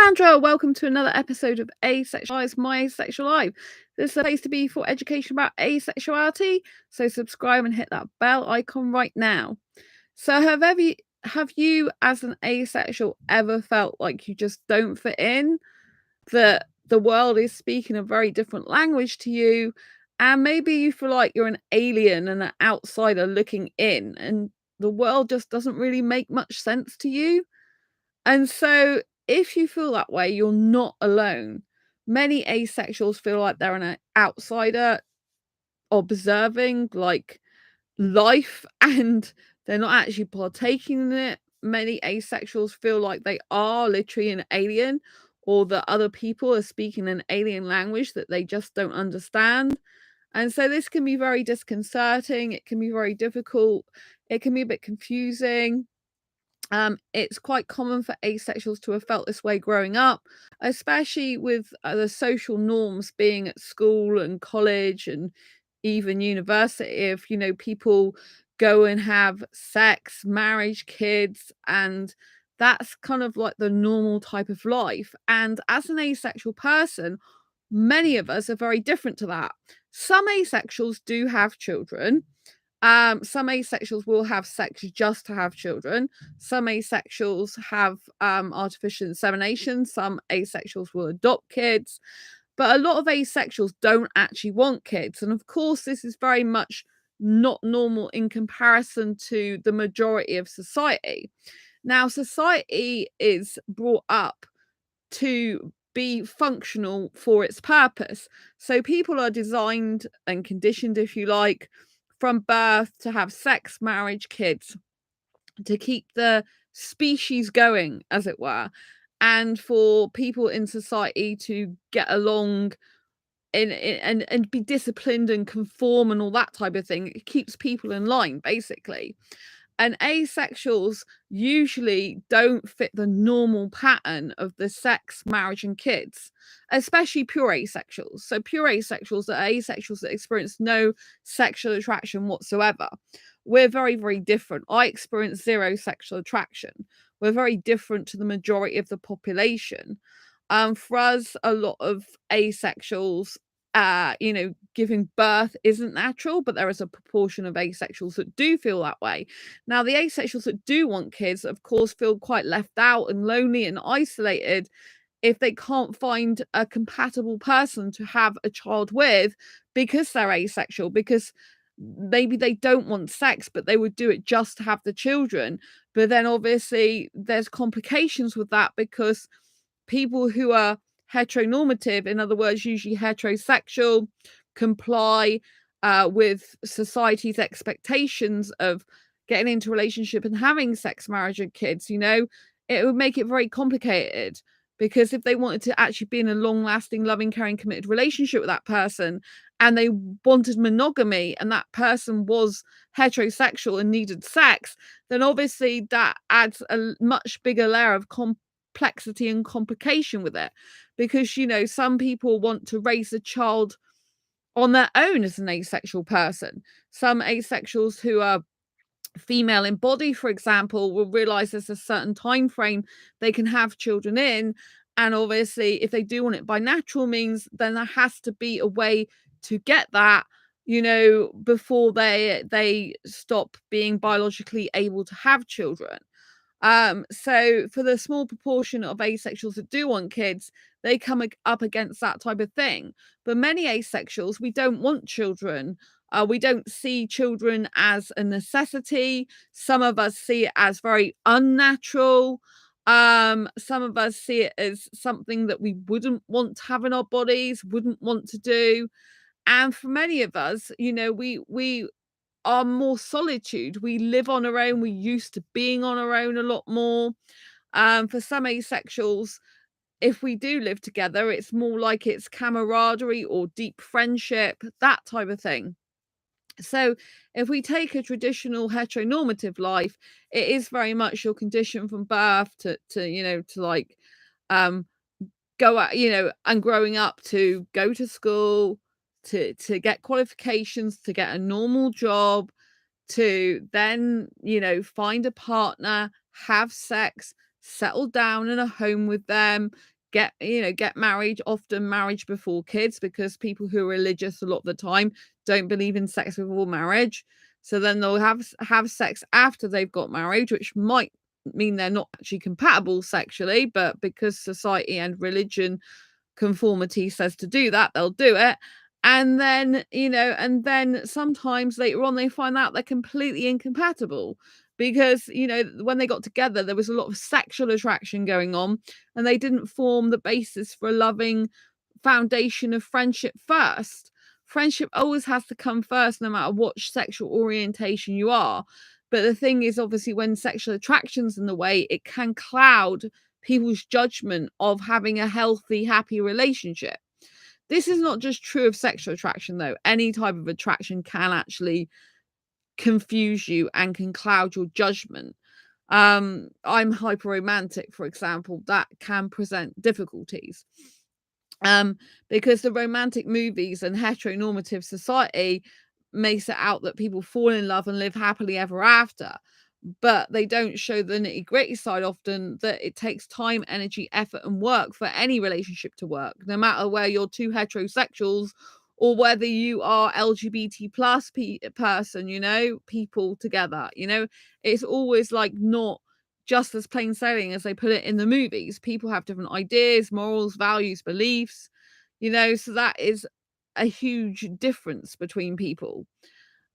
Sandra, welcome to another episode of Asexualise, my Asexual Life. This is a place to be for education about asexuality, so subscribe and hit that bell icon right now. So have you as an asexual ever felt like you just don't fit in, that the world is speaking a very different language to you, and maybe you feel like you're an alien and an outsider looking in, and the world just doesn't really make much sense to you? And so, if you feel that way, you're not alone. Many asexuals feel like they're an outsider observing like life and they're not actually partaking in it. Many asexuals feel like they are literally an alien, or that other people are speaking an alien language that they just don't understand. And so this can be very disconcerting, it can be very difficult, it can be a bit confusing. It's quite common for asexuals to have felt this way growing up, especially with the social norms being at school and college and even university. If people go and have sex, marriage, kids, and that's kind of like the normal type of life. And as an asexual person, many of us are very different to that. Some asexuals do have children. Some asexuals will have sex just to have children. Some asexuals have artificial insemination. Some asexuals will adopt kids. But a lot of asexuals don't actually want kids. And of course, this is very much not normal in comparison to the majority of society. Now, society is brought up to be functional for its purpose. So people are designed and conditioned, if you like, from birth to have sex, marriage, kids, to keep the species going, as it were, and for people in society to get along and be disciplined and conform and all that type of thing. It keeps people in line, basically. And asexuals usually don't fit the normal pattern of the sex, marriage, and kids, especially pure asexuals. So, pure asexuals are asexuals that experience no sexual attraction whatsoever. We're very, very different. I experience zero sexual attraction. We're very different to the majority of the population. For us, a lot of asexuals, giving birth isn't natural, but there is a proportion of asexuals that do feel that way. Now, the asexuals that do want kids, of course, feel quite left out and lonely and isolated if they can't find a compatible person to have a child with, because they're asexual, because maybe they don't want sex, but they would do it just to have the children. But then obviously there's complications with that, because people who are heteronormative, in other words, usually heterosexual, comply with society's expectations of getting into a relationship and having sex, marriage, and kids, it would make it very complicated. Because if they wanted to actually be in a long-lasting, loving, caring, committed relationship with that person, and they wanted monogamy, and that person was heterosexual and needed sex, then obviously that adds a much bigger layer of complexity and complication with it. Because some people want to raise a child on their own as an asexual person. Some asexuals who are female in body, for example, will realize there's a certain time frame they can have children in, and obviously if they do want it by natural means, then there has to be a way to get that, before they stop being biologically able to have children. So for the small proportion of asexuals that do want kids, they come up against that type of thing. But many asexuals, we don't want children. We don't see children as a necessity. Some of us see it as very unnatural. Some of us see it as something that we wouldn't want to have in our bodies, wouldn't want to do. And for many of us, we are more solitude. We live on our own. We're used to being on our own a lot more. For some asexuals, if we do live together, it's more like it's camaraderie or deep friendship, that type of thing. So if we take a traditional heteronormative life, it is very much your condition from birth to like go out, and growing up, to go to school, to get qualifications, to get a normal job, to then, find a partner, have sex, settle down in a home with them, get married, often marriage before kids, because people who are religious a lot of the time don't believe in sex before marriage. So then they'll have sex after they've got married, which might mean they're not actually compatible sexually, but because society and religion conformity says to do that, they'll do it. And then, and then sometimes later on they find out they're completely incompatible because, when they got together, there was a lot of sexual attraction going on and they didn't form the basis for a loving foundation of friendship first. Friendship always has to come first, no matter what sexual orientation you are. But the thing is, obviously, when sexual attraction's in the way, it can cloud people's judgment of having a healthy, happy relationship. This is not just true of sexual attraction, though. Any type of attraction can actually confuse you and can cloud your judgment. I'm hyper-romantic, for example. That can present difficulties. Because the romantic movies and heteronormative society makes it out that people fall in love and live happily ever after, but they don't show the nitty-gritty side often, that it takes time, energy, effort and work for any relationship to work, no matter where you're two heterosexuals or whether you are LGBT plus person, people together. It's always like not just as plain sailing as they put it in the movies. People have different ideas, morals, values, beliefs, so that is a huge difference between people.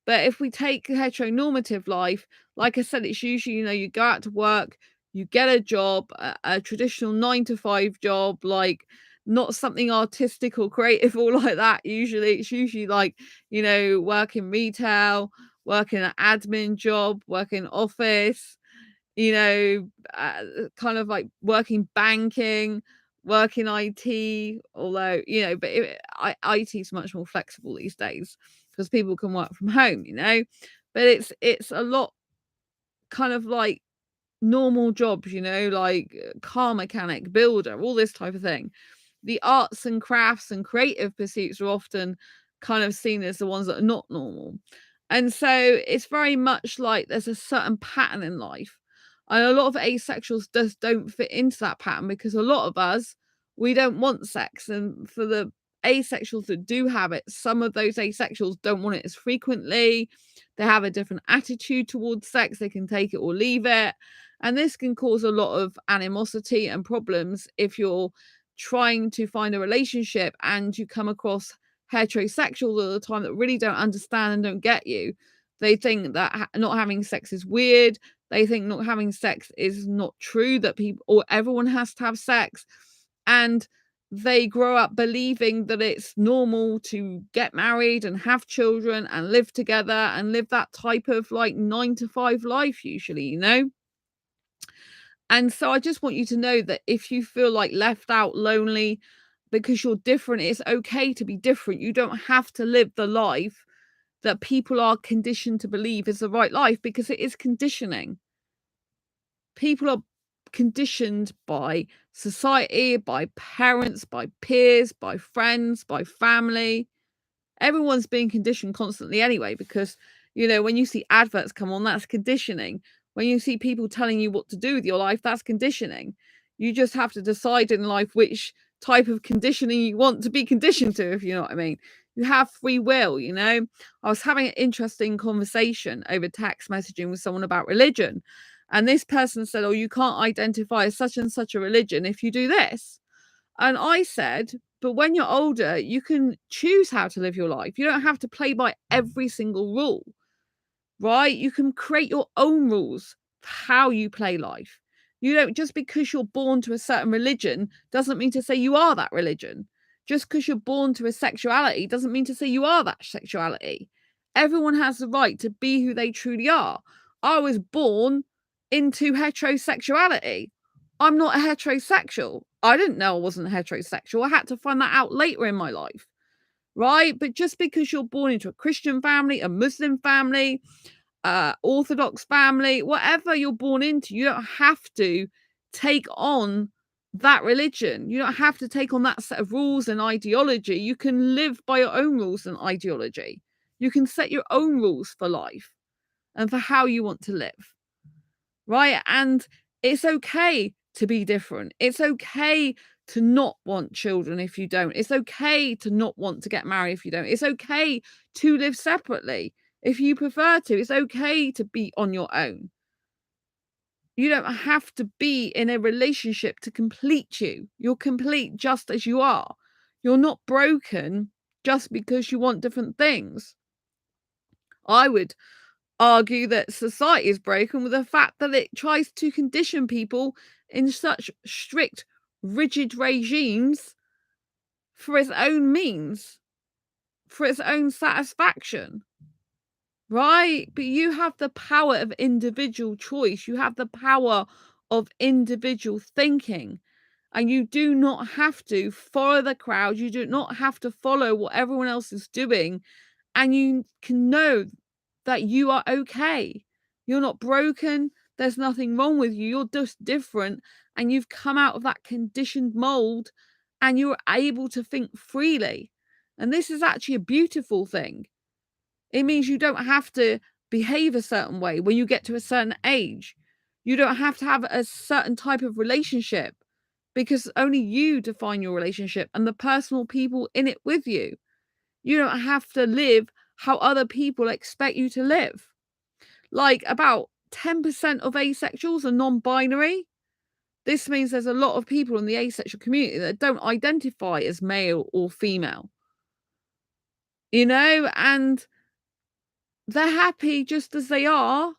But if we take heteronormative life, like I said, it's usually, you go out to work, you get a job, a traditional 9 to 5 job, like not something artistic or creative or like that. It's usually like, work in retail, work in an admin job, work in office, kind of like working banking, working IT, although, but IT is much more flexible these days because people can work from home, but it's a lot kind of like normal jobs, like car mechanic, builder, all this type of thing. The arts and crafts and creative pursuits are often kind of seen as the ones that are not normal. And so it's very much like there's a certain pattern in life. And a lot of asexuals just don't fit into that pattern because a lot of us, we don't want sex. And for the asexuals that do have it, some of those asexuals don't want it as frequently. They have a different attitude towards sex. They can take it or leave it. And this can cause a lot of animosity and problems if you're trying to find a relationship and you come across heterosexuals all the time that really don't understand and don't get you. They think that not having sex is weird. They think not having sex is not true, that people or everyone has to have sex. And they grow up believing that it's normal to get married and have children and live together and live that type of like 9 to 5 life usually. And so I just want you to know that if you feel like left out, lonely, because you're different, it's okay to be different. You don't have to live the life that people are conditioned to believe is the right life, because it is conditioning. People are conditioned by society, by parents, by peers, by friends, by family. Everyone's being conditioned constantly anyway, because, when you see adverts come on, that's conditioning. When you see people telling you what to do with your life, that's conditioning. You just have to decide in life which type of conditioning you want to be conditioned to, if you know what I mean. You have free will. I was having an interesting conversation over text messaging with someone about religion. And this person said, oh, you can't identify as such and such a religion if you do this. And I said, but when you're older, you can choose how to live your life. You don't have to play by every single rule, right? You can create your own rules for how you play life. You don't, just because you're born to a certain religion doesn't mean to say you are that religion. Just because you're born to a sexuality doesn't mean to say you are that sexuality. Everyone has the right to be who they truly are. I was born into heterosexuality. I'm not a heterosexual. I didn't know I wasn't heterosexual. I had to find that out later in my life, right? But just because you're born into a Christian family, a Muslim family, Orthodox family, whatever you're born into, you don't have to take on that religion. You don't have to take on that set of rules and ideology. You can live by your own rules and ideology. You can set your own rules for life and for how you want to live, right? And it's okay to be different. It's okay to not want children if you don't. It's okay to not want to get married if you don't. It's okay to live separately if you prefer to. It's okay to be on your own. You don't have to be in a relationship to complete you. You're complete just as you are. You're not broken just because you want different things. I would argue that society is broken with the fact that it tries to condition people in such strict, rigid regimes for its own means, for its own satisfaction. Right? But you have the power of individual choice. You have the power of individual thinking. And you do not have to follow the crowd. You do not have to follow what everyone else is doing. And you can know that you are okay. You're not broken. There's nothing wrong with you. You're just different. And you've come out of that conditioned mold and you're able to think freely. And this is actually a beautiful thing. It means you don't have to behave a certain way when you get to a certain age. You don't have to have a certain type of relationship because only you define your relationship and the personal people in it with you. You don't have to live how other people expect you to live. Like about 10% of asexuals are non-binary. This means there's a lot of people in the asexual community that don't identify as male or female. And they're happy just as they are,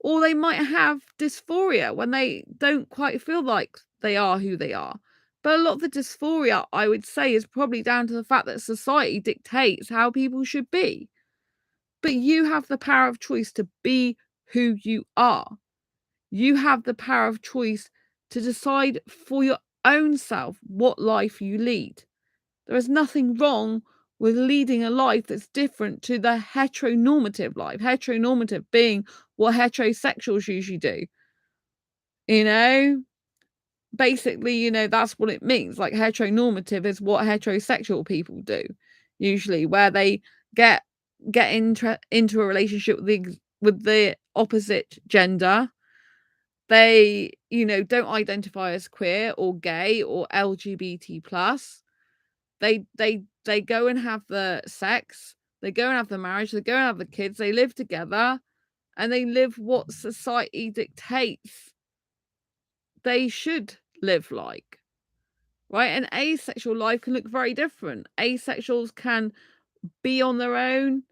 or they might have dysphoria when they don't quite feel like they are who they are. But a lot of the dysphoria, I would say, is probably down to the fact that society dictates how people should be. But you have the power of choice to be who you are. You have the power of choice to decide for your own self what life you lead. There is nothing wrong with leading a life that's different to the heteronormative life. Heteronormative being what heterosexuals usually do. Basically, that's what it means. Like heteronormative is what heterosexual people do, usually, where they get into a relationship with the opposite gender. They, don't identify as queer or gay or LGBT plus. They go and have the sex, they go and have the marriage, they go and have the kids, they live together, and they live what society dictates they should live like. Right? An asexual life can look very different. Asexuals can be on their own,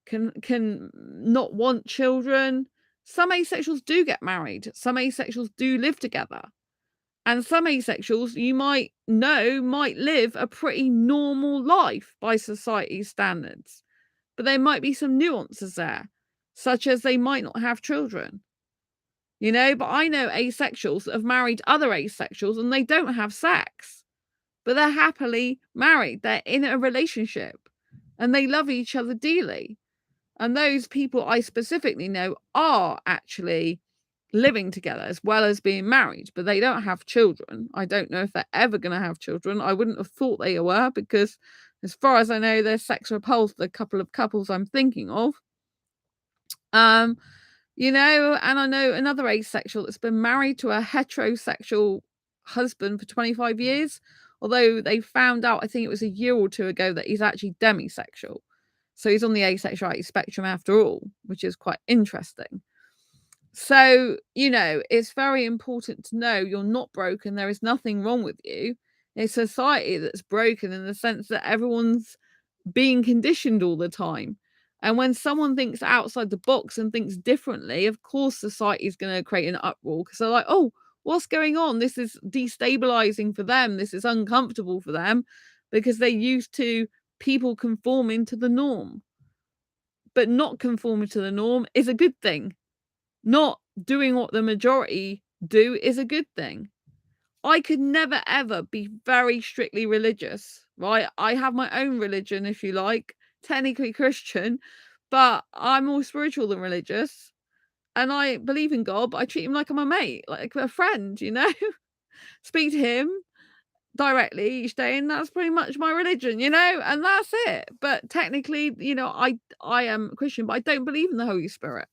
can not want children. Some asexuals do get married. Some asexuals do live together. And some asexuals you might live a pretty normal life by society's standards. But there might be some nuances there, such as they might not have children. But I know asexuals that have married other asexuals and they don't have sex. But they're happily married. They're in a relationship and they love each other dearly. And those people I specifically know are actually living together as well as being married, but they don't have children. I don't know if they're ever going to have children. I wouldn't have thought they were because as far as I know, they're sex repulsed, the couple of couples I'm thinking of. And I know another asexual that's been married to a heterosexual husband for 25 years, although they found out, I think it was a year or two ago, that he's actually demisexual. So he's on the asexuality spectrum after all, which is quite interesting. So, it's very important to know you're not broken. There is nothing wrong with you. It's society that's broken in the sense that everyone's being conditioned all the time. And when someone thinks outside the box and thinks differently, of course, society is going to create an uproar because they're like, oh, what's going on? This is destabilizing for them. This is uncomfortable for them because they're used to people conforming to the norm. But not conforming to the norm is a good thing. Not doing what the majority do is a good thing. I could never ever be very strictly religious, right? I have my own religion, if you like, technically Christian, but I'm more spiritual than religious. And I believe in God, but I treat him like I'm a mate, like a friend, Speak to him directly each day, and that's pretty much my religion, and that's it. But technically, I am Christian, but I don't believe in the Holy Spirit.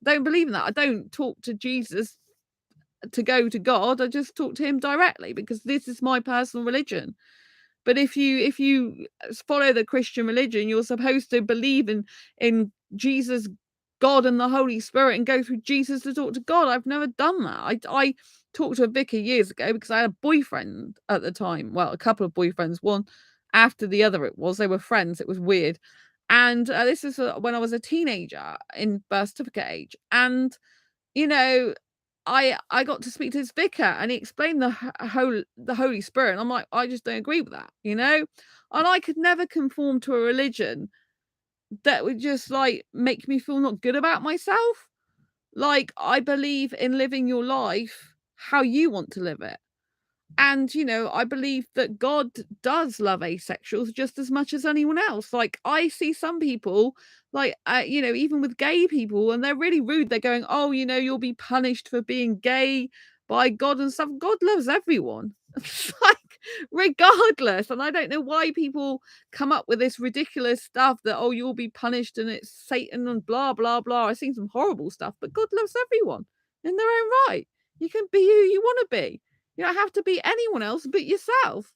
Don't believe in that. I don't talk to Jesus to go to God, I just talk to him directly, because this is my personal religion. But if you follow the Christian religion, you're supposed to believe in Jesus, God, and the Holy Spirit, and go through Jesus to talk to God. I've never done that. I talked to a vicar years ago because I had a boyfriend at the time. Well, a couple of boyfriends, one after the other. They were friends. It was weird. And this is when I was a teenager, in birth certificate age. And you know, I got to speak to this vicar, and he explained the Holy Spirit, and I'm like, I just don't agree with that, and I could never conform to a religion that would just like make me feel not good about myself. Like, I believe in living your life how you want to live it. And, I believe that God does love asexuals just as much as anyone else. Like, I see some people, like, even with gay people, and they're really rude. They're going, oh, you'll be punished for being gay by God and stuff. God loves everyone. It's like, regardless. And I don't know why people come up with this ridiculous stuff that, oh, you'll be punished and it's Satan and blah, blah, blah. I've seen some horrible stuff, but God loves everyone in their own right. You can be who you want to be. You don't have to be anyone else but yourself,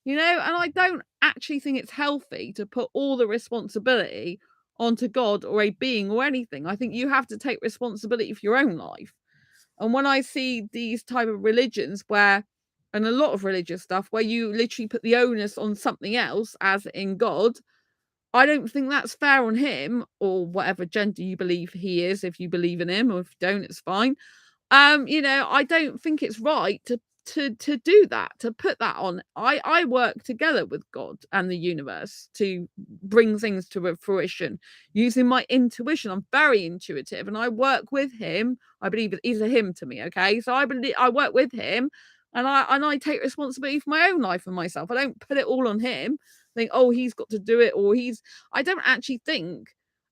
and I don't actually think it's healthy to put all the responsibility onto God or a being or anything. I think you have to take responsibility for your own life. And when I see these type of religions and a lot of religious stuff where you literally put the onus on something else, as in God, I don't think that's fair on him, or whatever gender you believe he is. If you believe in him, or if you don't, it's fine. I don't think it's right to do that, to put that on. I work together with God and the universe to bring things to fruition using my intuition. I'm very intuitive, and I work with him. I believe he's a him to me. Okay, so I work with him, and I take responsibility for my own life and myself. I don't put it all on him. Think, oh, he's got to do it, or I don't actually think.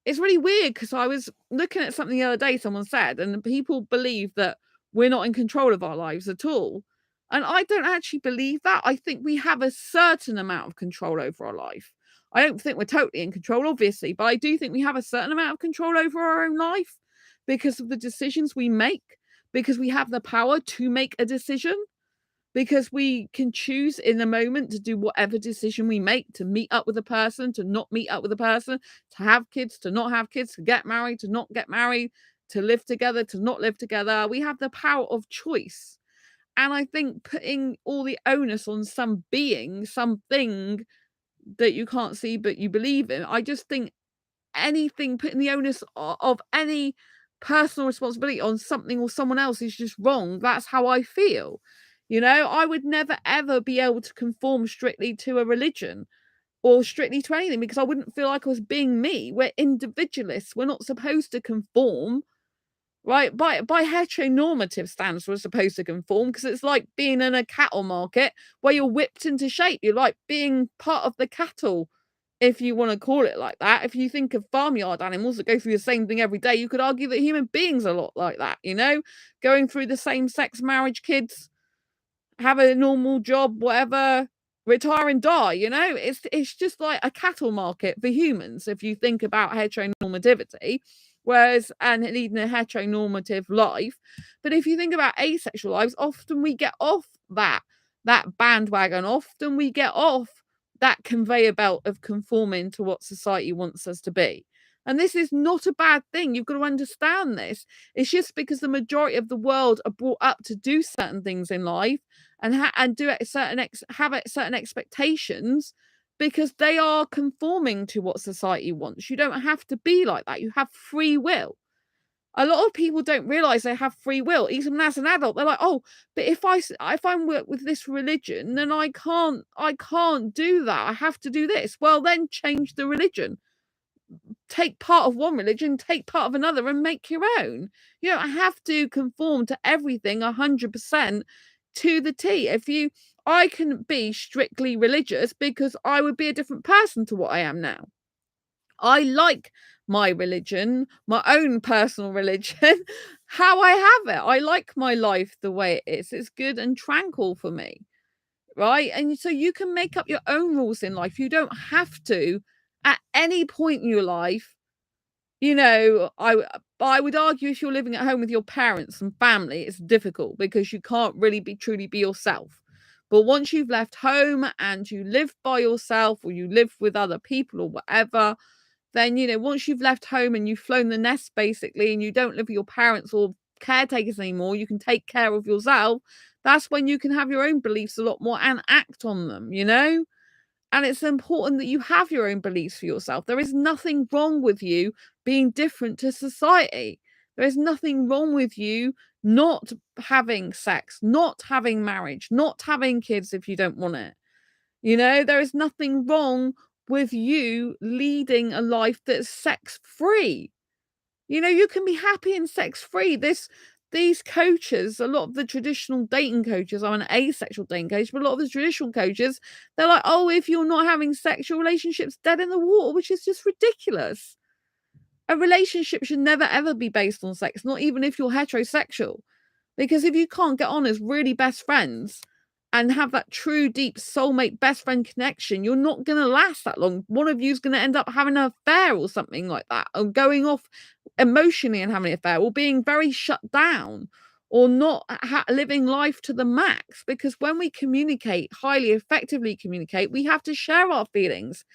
It's really weird, because I was looking at something the other day, someone said, and people believe that we're not in control of our lives at all. And I don't actually believe that. I think we have a certain amount of control over our life. I don't think we're totally in control, obviously, but I do think we have a certain amount of control over our own life because of the decisions we make, because we have the power to make a decision, because we can choose in the moment to do whatever decision we make, to meet up with a person, to not meet up with a person, to have kids, to not have kids, to get married, to not get married, to live together, to not live together. We have the power of choice. And I think putting all the onus on some being, something that you can't see but you believe in, I just think putting the onus of any personal responsibility on something or someone else is just wrong. That's how I feel. I would never ever be able to conform strictly to a religion or strictly to anything, because I wouldn't feel like I was being me. We're individualists. We're not supposed to conform, right? By heteronormative standards, we're supposed to conform, because it's like being in a cattle market where you're whipped into shape. You're like being part of the cattle, if you want to call it like that. If you think of farmyard animals that go through the same thing every day, you could argue that human beings are a lot like that, going through the same sex marriage, kids, have a normal job, whatever, retire and die. It's just like a cattle market for humans, if you think about heteronormativity, and leading a heteronormative life. But if you think about asexual lives, often we get off that bandwagon. Often we get off that conveyor belt of conforming to what society wants us to be. And this is not a bad thing. You've got to understand this. It's just because the majority of the world are brought up to do certain things in life, and do it have certain expectations, because they are conforming to what society wants. You don't have to be like that. You have free will. A lot of people don't realize they have free will, even as an adult. They're like, oh, but if I'm with this religion, then I can't do that. I have to do this. Well, then change the religion. Take part of one religion, take part of another, and make your own. You don't have to conform to everything 100% to the T. I can be strictly religious because I would be a different person to what I am now. I like my religion, my own personal religion, how I have it. I like my life the way it is. It's good and tranquil for me, right? And so you can make up your own rules in life. You don't have to, at any point in your life, You know, I would argue if you're living at home with your parents and family, it's difficult because you can't really truly be yourself. But once you've left home and you live by yourself or you live with other people or whatever, then, once you've left home and you've flown the nest basically and you don't live with your parents or caretakers anymore, you can take care of yourself. That's when you can have your own beliefs a lot more and act on them. And it's important that you have your own beliefs for yourself. There is nothing wrong with you being different to society. There is nothing wrong with you not having sex, not having marriage, not having kids if you don't want it. There is nothing wrong with you leading a life that's sex free. You can be happy and sex free. These coaches, a lot of the traditional dating coaches, I'm an asexual dating coach, but a lot of the traditional coaches, they're like, oh, if you're not having sex, your relationship's dead in the water, which is just ridiculous. A relationship should never ever be based on sex, not even if you're heterosexual. Because if you can't get on as really best friends and have that true, deep soulmate best friend connection, you're not going to last that long. One of you's going to end up having an affair or something like that, or going off emotionally and having an affair, or being very shut down, or not living life to the max. Because when we communicate, highly effectively communicate, we have to share our feelings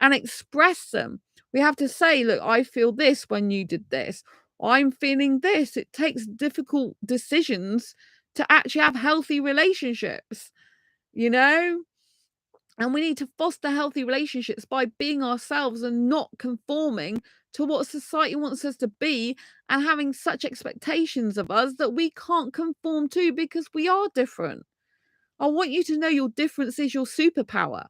and express them. We have to say, look, I feel this when you did this. I'm feeling this. It takes difficult decisions to actually have healthy relationships, you know? And we need to foster healthy relationships by being ourselves and not conforming to what society wants us to be and having such expectations of us that we can't conform to because we are different. I want you to know your difference is your superpower.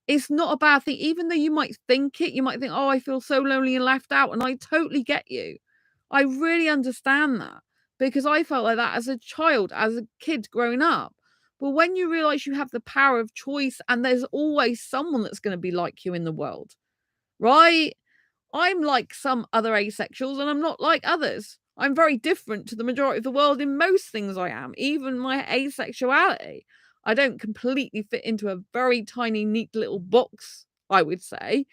It's not a bad thing. Even though you might think it, you might think, oh, I feel so lonely and left out. And I totally get you. I really understand that because I felt like that as a child, as a kid growing up. But when you realize you have the power of choice and there's always someone that's going to be like you in the world, right? I'm like some other asexuals and I'm not like others. I'm very different to the majority of the world in most things I am, even my asexuality. I don't completely fit into a very tiny, neat little box, I would say.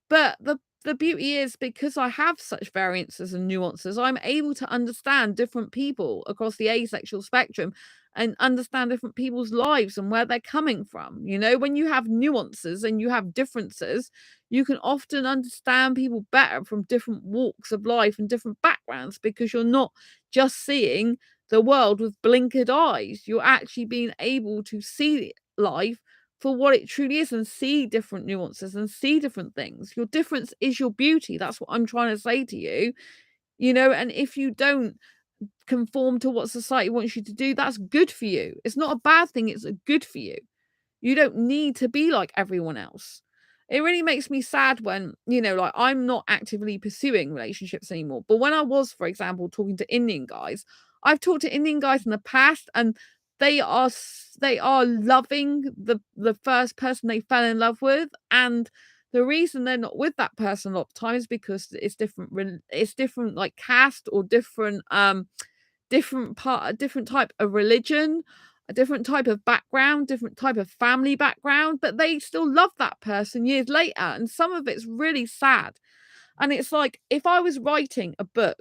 But the beauty is because I have such variances and nuances, I'm able to understand different people across the asexual spectrum and understand different people's lives and where they're coming from. When you have nuances and you have differences, you can often understand people better from different walks of life and different backgrounds because you're not just seeing the world with blinkered eyes. You're actually being able to see life for what it truly is and see different nuances and see different things. Your difference is your beauty. That's what I'm trying to say to you. And if you don't conform to what society wants you to do, that's good for you. It's not a bad thing, it's a good for you. You don't need to be like everyone else. It really makes me sad when, like I'm not actively pursuing relationships anymore. But when I was, for example, talking to Indian guys, I've talked to Indian guys in the past and they are loving the first person they fell in love with, and the reason they're not with that person a lot of times because it's different like caste or different type of religion, a different type of background, different type of family background, but they still love that person years later. And some of it's really sad. And it's like if I was writing a book,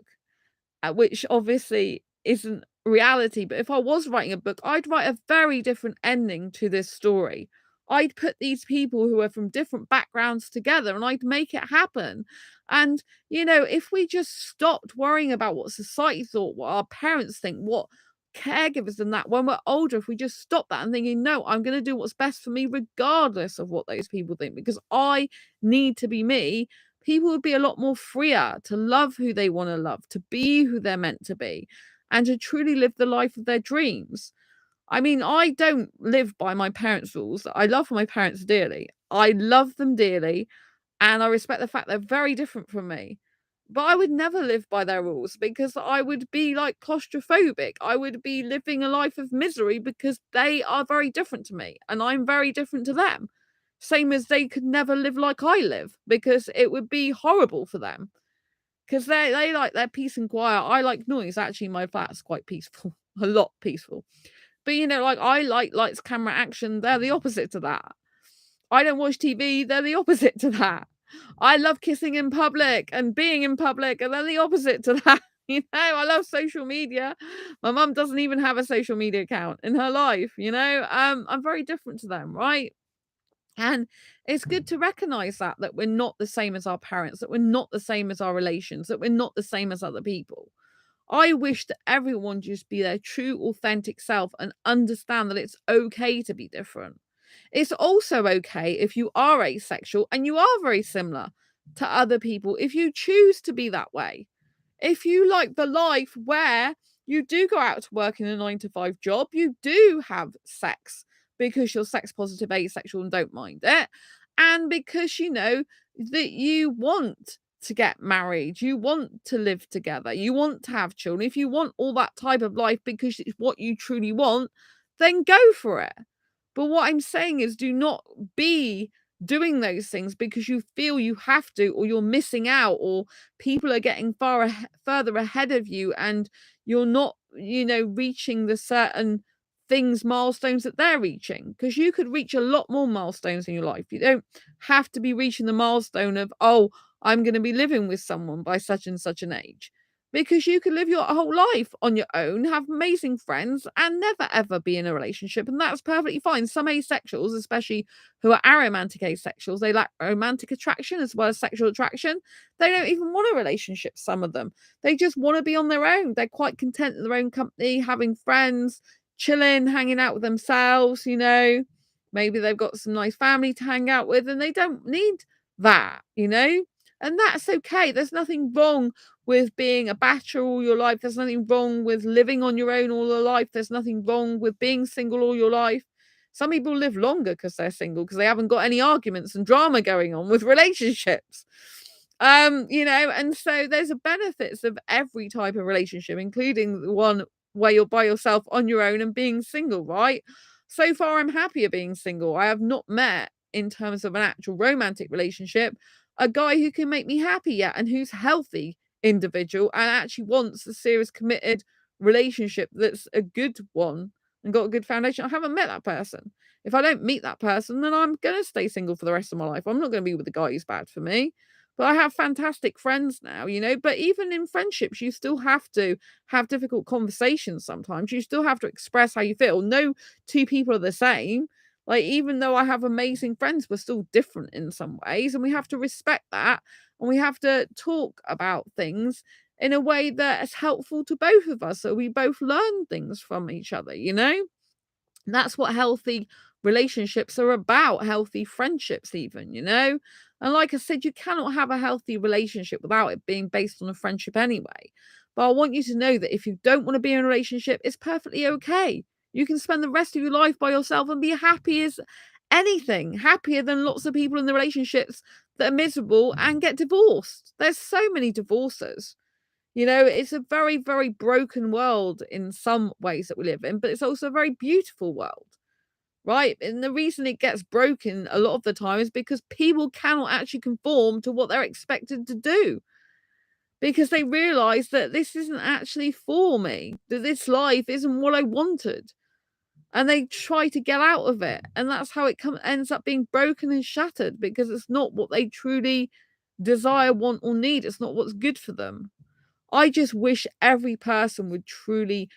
which obviously isn't reality, but if I was writing a book, I'd write a very different ending to this story. I'd put these people who are from different backgrounds together and I'd make it happen. And, if we just stopped worrying about what society thought, what our parents think, what caregivers and that, when we're older, if we just stop that and thinking, no, I'm going to do what's best for me, regardless of what those people think, because I need to be me, people would be a lot more freer to love who they want to love, to be who they're meant to be, and to truly live the life of their dreams. I mean, I don't live by my parents' rules. I love my parents dearly. I love them dearly, and I respect the fact they're very different from me. But I would never live by their rules because I would be like claustrophobic. I would be living a life of misery because they are very different to me and I'm very different to them. Same as they could never live like I live because it would be horrible for them. Because they like their peace and quiet. I like noise. Actually, my flat's quite peaceful, a lot peaceful. But like I like lights, camera, action. They're the opposite to that. I don't watch TV. They're the opposite to that. I love kissing in public and being in public, and then the opposite to that. I love social media. My mum doesn't even have a social media account in her life. I'm very different to them, right? And it's good to recognize that we're not the same as our parents, that we're not the same as our relations, that we're not the same as other people. I wish that everyone just be their true, authentic self and understand that it's okay to be different. It's also okay if you are asexual and you are very similar to other people if you choose to be that way. If you like the life where you do go out to work in a 9 to 5 job, you do have sex because you're sex positive, asexual, and don't mind it, and because you know that you want to get married, you want to live together, you want to have children. If you want all that type of life because it's what you truly want, then go for it. But what I'm saying is, do not be doing those things because you feel you have to, or you're missing out, or people are getting further ahead of you, and you're not, reaching the certain things, milestones that they're reaching. Because you could reach a lot more milestones in your life. You don't have to be reaching the milestone of, oh, I'm going to be living with someone by such and such an age, because you could live your whole life on your own, have amazing friends, and never ever be in a relationship. And that's perfectly fine. Some asexuals, especially who are aromantic asexuals, they lack romantic attraction as well as sexual attraction. They don't even want a relationship, some of them. They just want to be on their own. They're quite content in their own company, having friends, chilling, hanging out with themselves. Maybe they've got some nice family to hang out with, and they don't need that. And that's okay. There's nothing wrong with being a bachelor all your life. There's nothing wrong with living on your own all your life. There's nothing wrong with being single all your life. Some people live longer because they're single, because they haven't got any arguments and drama going on with relationships. And so there's a benefits of every type of relationship, including the one where you're by yourself on your own and being single, right? So far, I'm happier being single. I have not met, in terms of an actual romantic relationship, a guy who can make me happy yet, and who's healthy individual and actually wants a serious committed relationship that's a good one and got a good foundation. I haven't met that person. If I don't meet that person, then I'm gonna stay single for the rest of my life. I'm not gonna be with the guy who's bad for me. But I have fantastic friends now. But even in friendships, you still have to have difficult conversations sometimes. You still have to express how you feel. No two people are the same. Like, even though I have amazing friends, we're still different in some ways, and we have to respect that, and we have to talk about things in a way that is helpful to both of us, so we both learn things from each other. And that's what healthy relationships are about, healthy friendships even. And like I said, you cannot have a healthy relationship without it being based on a friendship anyway. But I want you to know that if you don't want to be in a relationship, it's perfectly okay. You can spend the rest of your life by yourself and be happy as anything, happier than lots of people in the relationships that are miserable and get divorced. There's so many divorces. It's a very, very broken world in some ways that we live in, but it's also a very beautiful world, right? And the reason it gets broken a lot of the time is because people cannot actually conform to what they're expected to do, because they realize that this isn't actually for me, that this life isn't what I wanted. And they try to get out of it. And that's how it ends up being broken and shattered, because it's not what they truly desire, want, or need. It's not what's good for them. I just wish every person would truly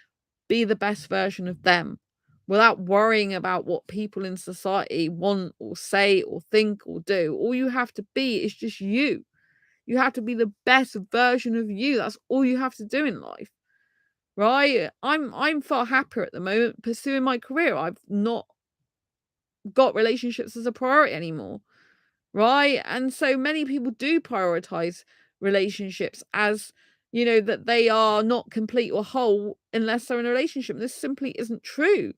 be the best version of them without worrying about what people in society want or say or think or do. All you have to be is just you. You have to be the best version of you. That's all you have to do in life. Right? I'm far happier at the moment pursuing my career. I've not got relationships as a priority anymore. Right? And so many people do prioritize relationships as, that they are not complete or whole unless they're in a relationship. This simply isn't true.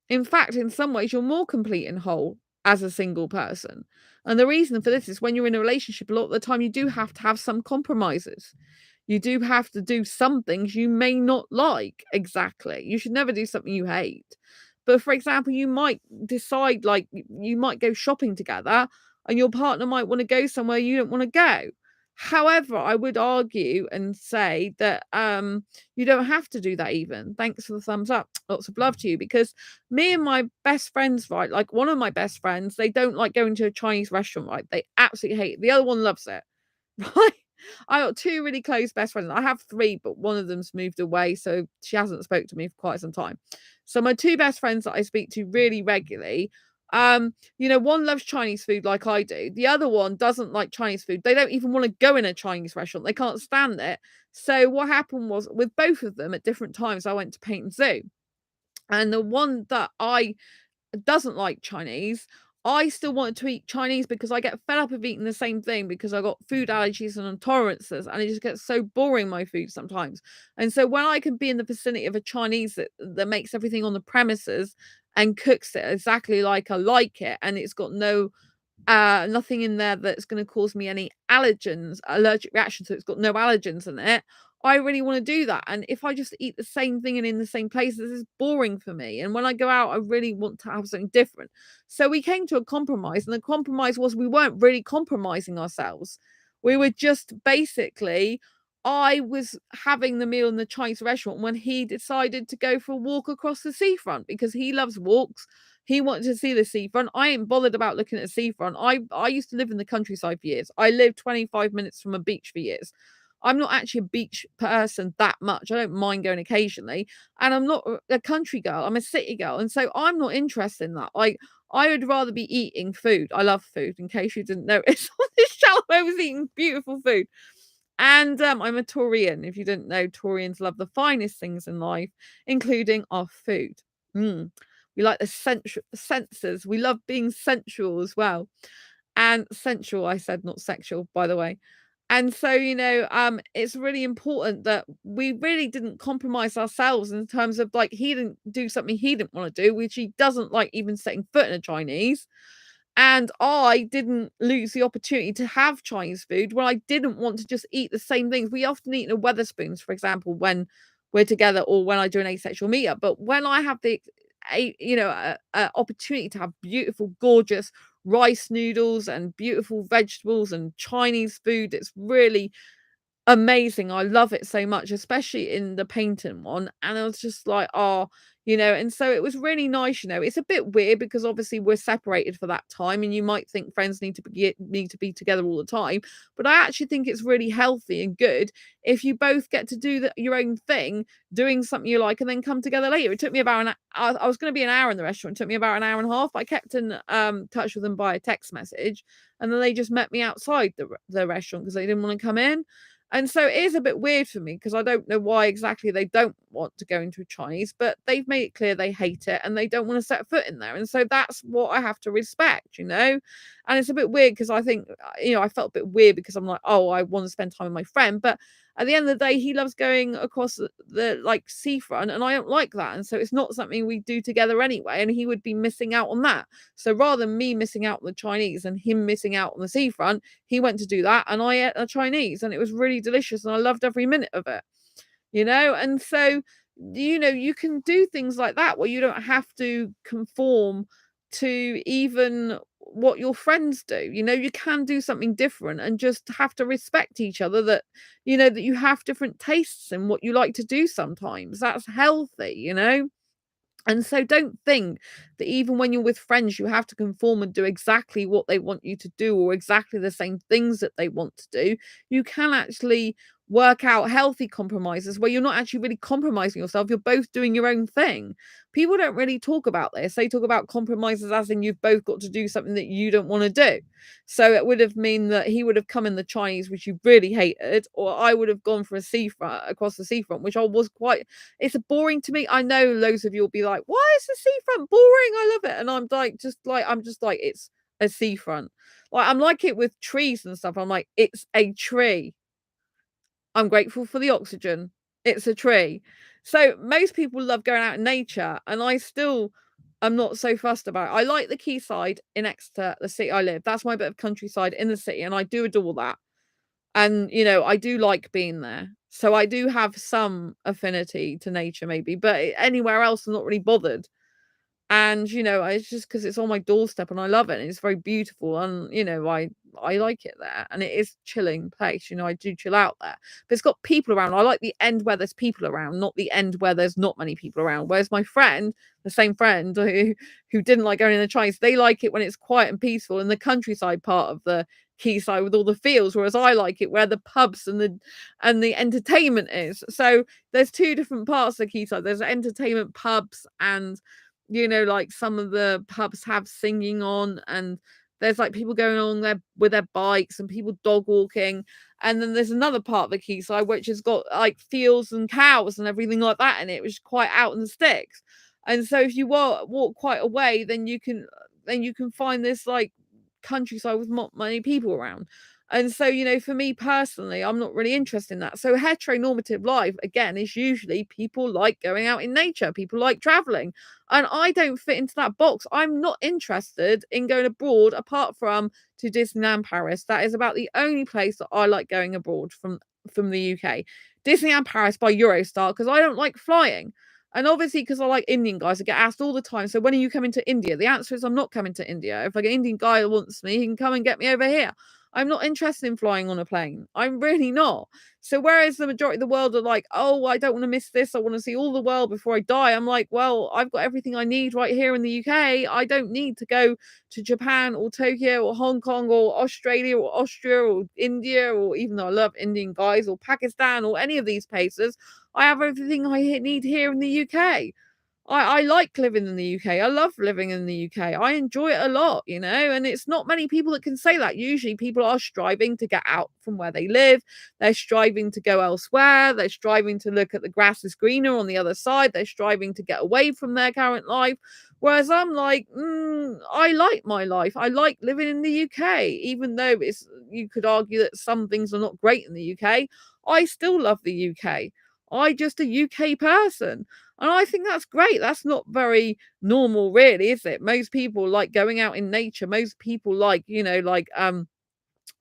In fact, in some ways, you're more complete and whole as a single person. And the reason for this is, when you're in a relationship, a lot of the time you do have to have some compromises. You do have to do some things you may not like exactly. You should never do something you hate. But for example, you might decide, like, you might go shopping together, and your partner might want to go somewhere you don't want to go. However, I would argue and say that you don't have to do that even. Thanks for the thumbs up. Lots of love to you, because me and my best friends, right? Like one of my best friends, they don't like going to a Chinese restaurant, right? They absolutely hate it. The other one loves it. Right? I got two really close best friends. I have three, but one of them's moved away, so she hasn't spoke to me for quite some time. So my two best friends that I speak to really regularly, one loves Chinese food like I do. The other one doesn't like Chinese food. They don't even want to go in a Chinese restaurant. They can't stand it. So what happened was, with both of them at different times, I went to Paint and Zoo. And the one that I doesn't like Chinese, I still wanted to eat Chinese because I get fed up of eating the same thing because I got food allergies and intolerances, and it just gets so boring, my food sometimes. And so when I can be in the vicinity of a Chinese that makes everything on the premises and cooks it exactly like I like it, and it's got nothing in there that's going to cause me any allergic reaction, so it's got no allergens in it. I really want to do that. And if I just eat the same thing and in the same place, this is boring for me. And when I go out, I really want to have something different. So we came to a compromise, and the compromise was we weren't really compromising ourselves. We were just basically, I was having the meal in the Chinese restaurant when he decided to go for a walk across the seafront because he loves walks. He wanted to see the seafront. I ain't bothered about looking at the seafront. I used to live in the countryside for years. I lived 25 minutes from a beach for years. I'm not actually a beach person that much. I don't mind going occasionally. And I'm not a country girl. I'm a city girl. And so I'm not interested in that. Like, I would rather be eating food. I love food, in case you didn't notice on this channel. I was eating beautiful food. And I'm a Taurian. If you didn't know, Taurians love the finest things in life, including our food. Mm. We like the senses. We love being sensual as well. And sensual, I said, not sexual, by the way. And so, it's really important that we really didn't compromise ourselves in terms of, like, he didn't do something he didn't want to do, which he doesn't like even setting foot in a Chinese. And I didn't lose the opportunity to have Chinese food when I didn't want to just eat the same things. We often eat in a Wetherspoons, for example, when we're together or when I do an asexual meetup. But when I have a opportunity to have beautiful, gorgeous rice noodles and beautiful vegetables and Chinese food, it's really amazing. I love it so much, especially in the painting one. And I was just like, oh, and so it was really nice. It's a bit weird because obviously we're separated for that time, and you might think friends need to be together all the time. But I actually think it's really healthy and good if you both get to do your own thing, doing something you like, and then come together later. It took me about I was going to be an hour in the restaurant. It took me about an hour and a half. I kept in touch with them by a text message, and then they just met me outside the restaurant because they didn't want to come in. And so it is a bit weird for me because I don't know why exactly they don't want to go into a Chinese, but they've made it clear they hate it and they don't want to set foot in there. And so that's what I have to respect. And it's a bit weird because I think, I felt a bit weird because I'm like, oh, I want to spend time with my friend. But at the end of the day, he loves going across the like seafront, and I don't like that. And so it's not something we do together anyway. And he would be missing out on that. So rather than me missing out on the Chinese and him missing out on the seafront, he went to do that, and I ate a Chinese, and it was really delicious, and I loved every minute of it. And so you can do things like that where you don't have to conform to even what your friends do. You can do something different and just have to respect each other, that that you have different tastes in what you like to do. Sometimes that's healthy. And so don't think that even when you're with friends, you have to conform and do exactly what they want you to do or exactly the same things that they want to do. You can actually work out healthy compromises where you're not actually really compromising yourself. You're both doing your own thing. People don't really talk about this. They talk about compromises as in you've both got to do something that you don't want to do. So it would have mean that he would have come in the Chinese, which you really hated, or I would have gone for a seafront across the seafront, which I was quite. It's boring to me. I know loads of you will be like, "Why is the seafront boring? I love it," and I'm just like, it's a seafront. Like I'm like it with trees and stuff. I'm like, it's a tree. I'm grateful for the oxygen. It's a tree. So most people love going out in nature, and I still am not so fussed about it. I like the quayside in Exeter, the city I live. That's my bit of countryside in the city, and I do adore that. And I do like being there. So I do have some affinity to nature, maybe, but anywhere else, I'm not really bothered. And it's just because it's on my doorstep and I love it. And it's very beautiful. And I I like it there, and it is chilling place. I do chill out there, but it's got people around. I like the end where there's people around, not the end where there's not many people around. Whereas my friend, the same friend who didn't like going in the Chinese, they like it when it's quiet and peaceful in the countryside part of the quayside with all the fields, whereas I like it where the pubs and the entertainment is. So there's two different parts of the quayside. There's entertainment pubs, and like some of the pubs have singing on, and there's like people going on there with their bikes and people dog walking. And then there's another part of the quayside which has got like fields and cows and everything like that in it, which is quite out in the sticks. And so if you walk quite a way, then you can find this like countryside with not many people around. And so, for me personally, I'm not really interested in that. So heteronormative life, again, is usually people like going out in nature, people like traveling. And I don't fit into that box. I'm not interested in going abroad apart from to Disneyland Paris. That is about the only place that I like going abroad from the UK. Disneyland Paris by Eurostar, because I don't like flying. And obviously, because I like Indian guys, I get asked all the time, so when are you coming to India? The answer is I'm not coming to India. If like an Indian guy wants me, he can come and get me over here. I'm not interested in flying on a plane. I'm really not. So whereas the majority of the world are like, oh, I don't want to miss this. I want to see all the world before I die. I'm like, well, I've got everything I need right here in the UK. I don't need to go to Japan or Tokyo or Hong Kong or Australia or Austria or India, or even though I love Indian guys, or Pakistan or any of these places. I have everything I need here in the UK. I like living in the UK. I love living in the UK. I enjoy it a lot, and it's not many people that can say that. Usually people are striving to get out from where they live. They're striving to go elsewhere. They're striving to look at the grass is greener on the other side. They're striving to get away from their current life. Whereas I'm like, I like my life. I like living in the UK, even though you could argue that some things are not great in the UK. I still love the UK. I just a UK person. And I think that's great. That's not very normal, really, is it? Most people like going out in nature. Most people like,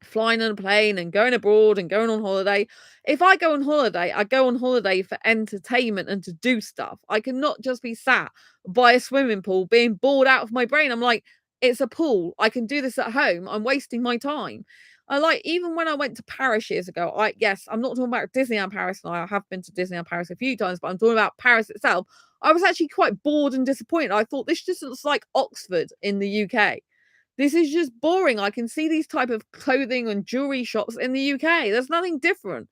flying on a plane and going abroad and going on holiday. If I go on holiday, I go on holiday for entertainment and to do stuff. I cannot just be sat by a swimming pool being bored out of my brain. I'm like, it's a pool. I can do this at home. I'm wasting my time. I like, even when I went to Paris years ago, yes, I'm not talking about Disneyland Paris, and I have been to Disneyland Paris a few times, but I'm talking about Paris itself. I was actually quite bored and disappointed. I thought this just looks like Oxford in the UK. This is just boring. I can see these type of clothing and jewelry shops in the UK. There's nothing different.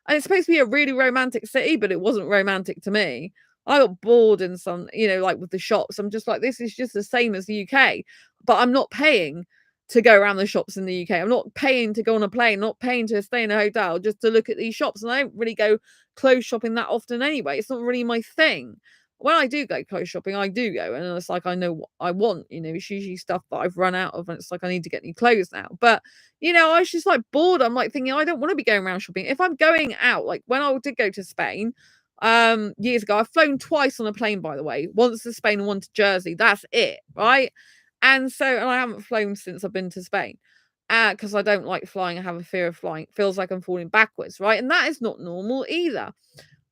And it's supposed to be a really romantic city, but it wasn't romantic to me. I got bored in some, like with the shops. I'm just like, this is just the same as the UK, but I'm not paying to go around the shops in the UK. I'm not paying to go on a plane, not paying to stay in a hotel just to look at these shops. And I don't really go clothes shopping that often anyway. It's not really my thing. When I do go clothes shopping, I do go, and it's like I know what I want. It's usually stuff that I've run out of, and it's like I need to get new clothes now. But I was just like bored. I'm like thinking I don't want to be going around shopping. If I'm going out, like when I did go to Spain, years ago, I've flown twice on a plane, by the way. Once to Spain and one to Jersey. That's it, right? And I haven't flown since I've been to Spain. Because I don't like flying. I have a fear of flying. It feels like I'm falling backwards, right? And that is not normal either.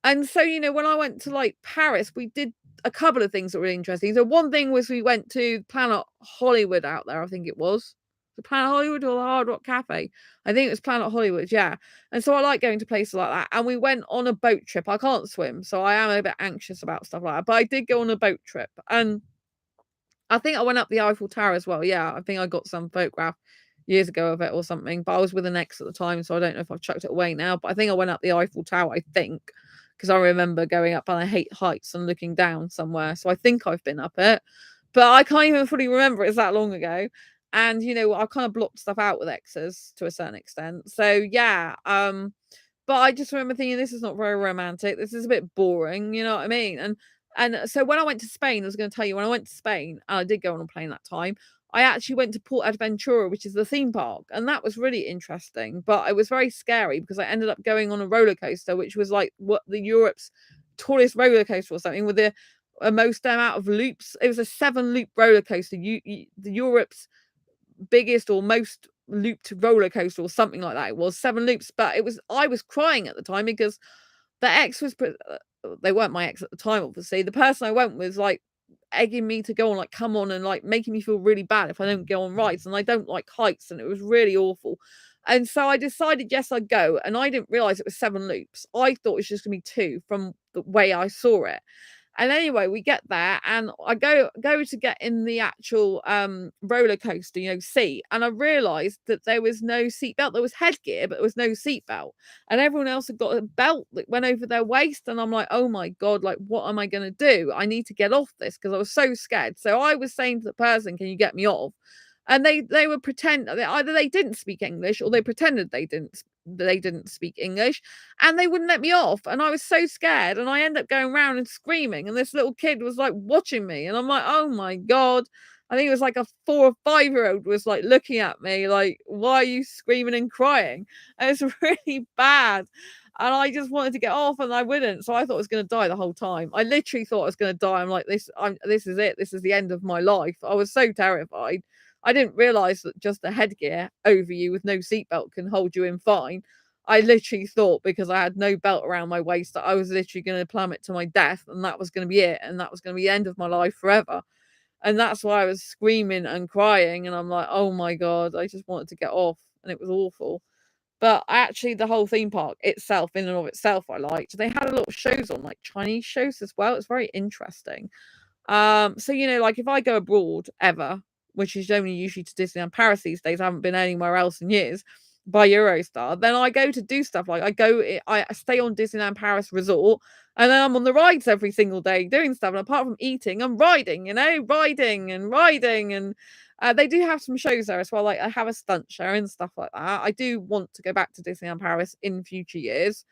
And so, when I went to like Paris, we did a couple of things that were interesting. So one thing was we went to Planet Hollywood out there, I think it was. The Planet Hollywood or the Hard Rock Cafe? I think it was Planet Hollywood, yeah. And so I like going to places like that. And we went on a boat trip. I can't swim, so I am a bit anxious about stuff like that. But I did go on a boat trip. And I think I went up the Eiffel Tower as well. Yeah, I think I got some photograph years ago of it or something. But I was with an ex at the time, so I don't know if I've chucked it away now. But I think I went up the Eiffel Tower, I think. Because I remember going up, and I hate heights, and looking down somewhere. So I think I've been up it. But I can't even fully remember. It's that long ago. And, I kind of blocked stuff out with exes to a certain extent. So, yeah. But I just remember thinking, this is not very romantic. This is a bit boring. You know what I mean? And so when I went to Spain, I was going to tell you, when I went to Spain, and I did go on a plane that time, I actually went to Port Aventura, which is the theme park, and that was really interesting. But it was very scary because I ended up going on a roller coaster, which was like what the Europe's tallest roller coaster or something, with the most amount of loops. It was a 7-loop roller coaster, the Europe's biggest or most looped roller coaster or something like that. It was 7 loops, but I was crying at the time because the ex was they weren't my ex at the time, obviously. The person I went with was like egging me to go on, like, come on, and like making me feel really bad if I don't go on rides, and I don't like heights, and it was really awful. And so I decided, yes, I'd go, and I didn't realize it was 7 loops. I thought it was just gonna be two from the way I saw it. And anyway, we get there, and I go to get in the actual roller coaster, seat, and I realized that there was no seatbelt. There was headgear, but there was no seatbelt, and everyone else had got a belt that went over their waist. And I'm like, oh my god, like, what am I going to do? I need to get off this, because I was so scared. So I was saying to the person, can you get me off? And they would pretend that either they didn't speak English, or they pretended they didn't speak English, and they wouldn't let me off. And I was so scared, and I ended up going around and screaming, and this little kid was like watching me, and I'm like, oh my god. I think it was like a 4 or 5-year-old was like looking at me like, why are you screaming and crying? And it's really bad. And I just wanted to get off, and I wouldn't. So I thought I was going to die the whole time. I literally thought I was going to die. I'm like, this is it. This is the end of my life. I was so terrified. I didn't realize that just the headgear over you with no seatbelt can hold you in fine. I literally thought, because I had no belt around my waist, that I was literally going to plummet to my death, and that was going to be it, and that was going to be the end of my life forever. And that's why I was screaming and crying, and I'm like, oh my god, I just wanted to get off, and it was awful. But actually, the whole theme park itself, in and of itself, I liked. They had a lot of shows on, like Chinese shows as well. It's very interesting. So like, if I go abroad ever, which is only usually to Disneyland Paris these days, I haven't been anywhere else in years, by Eurostar, then I go to do stuff like I stay on Disneyland Paris Resort, and then I'm on the rides every single day doing stuff. And apart from eating, I'm riding, riding. And they do have some shows there as well. Like, I have a stunt show and stuff like that. I do want to go back to Disneyland Paris in future years,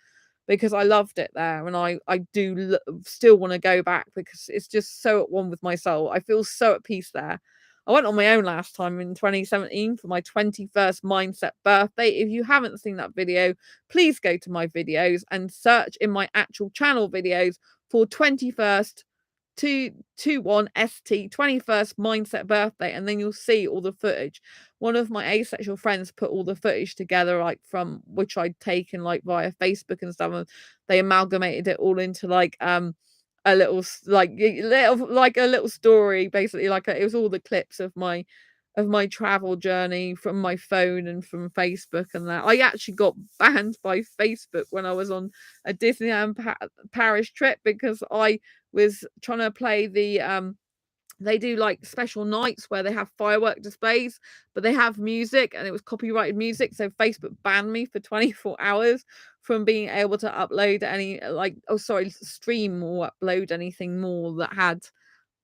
because I loved it there, and I do still want to go back, because it's just so at one with my soul. I feel so at peace there. I went on my own last time in 2017 for my 21st mindset birthday. If you haven't seen that video, please go to my videos and search in my actual channel videos for 21st 221ST 21st mindset birthday, and then you'll see all the footage. One of my asexual friends put all the footage together, like, from which I'd taken like via Facebook and stuff, and they amalgamated it all into like a little a little story, basically. Like, it was all the clips of my travel journey from my phone and from Facebook, and that I actually got banned by Facebook when I was on a Disneyland Paris trip, because I was trying to play the they do like special nights where they have firework displays, but they have music, and it was copyrighted music. So Facebook banned me for 24 hours from being able to upload any, stream or upload anything more that had.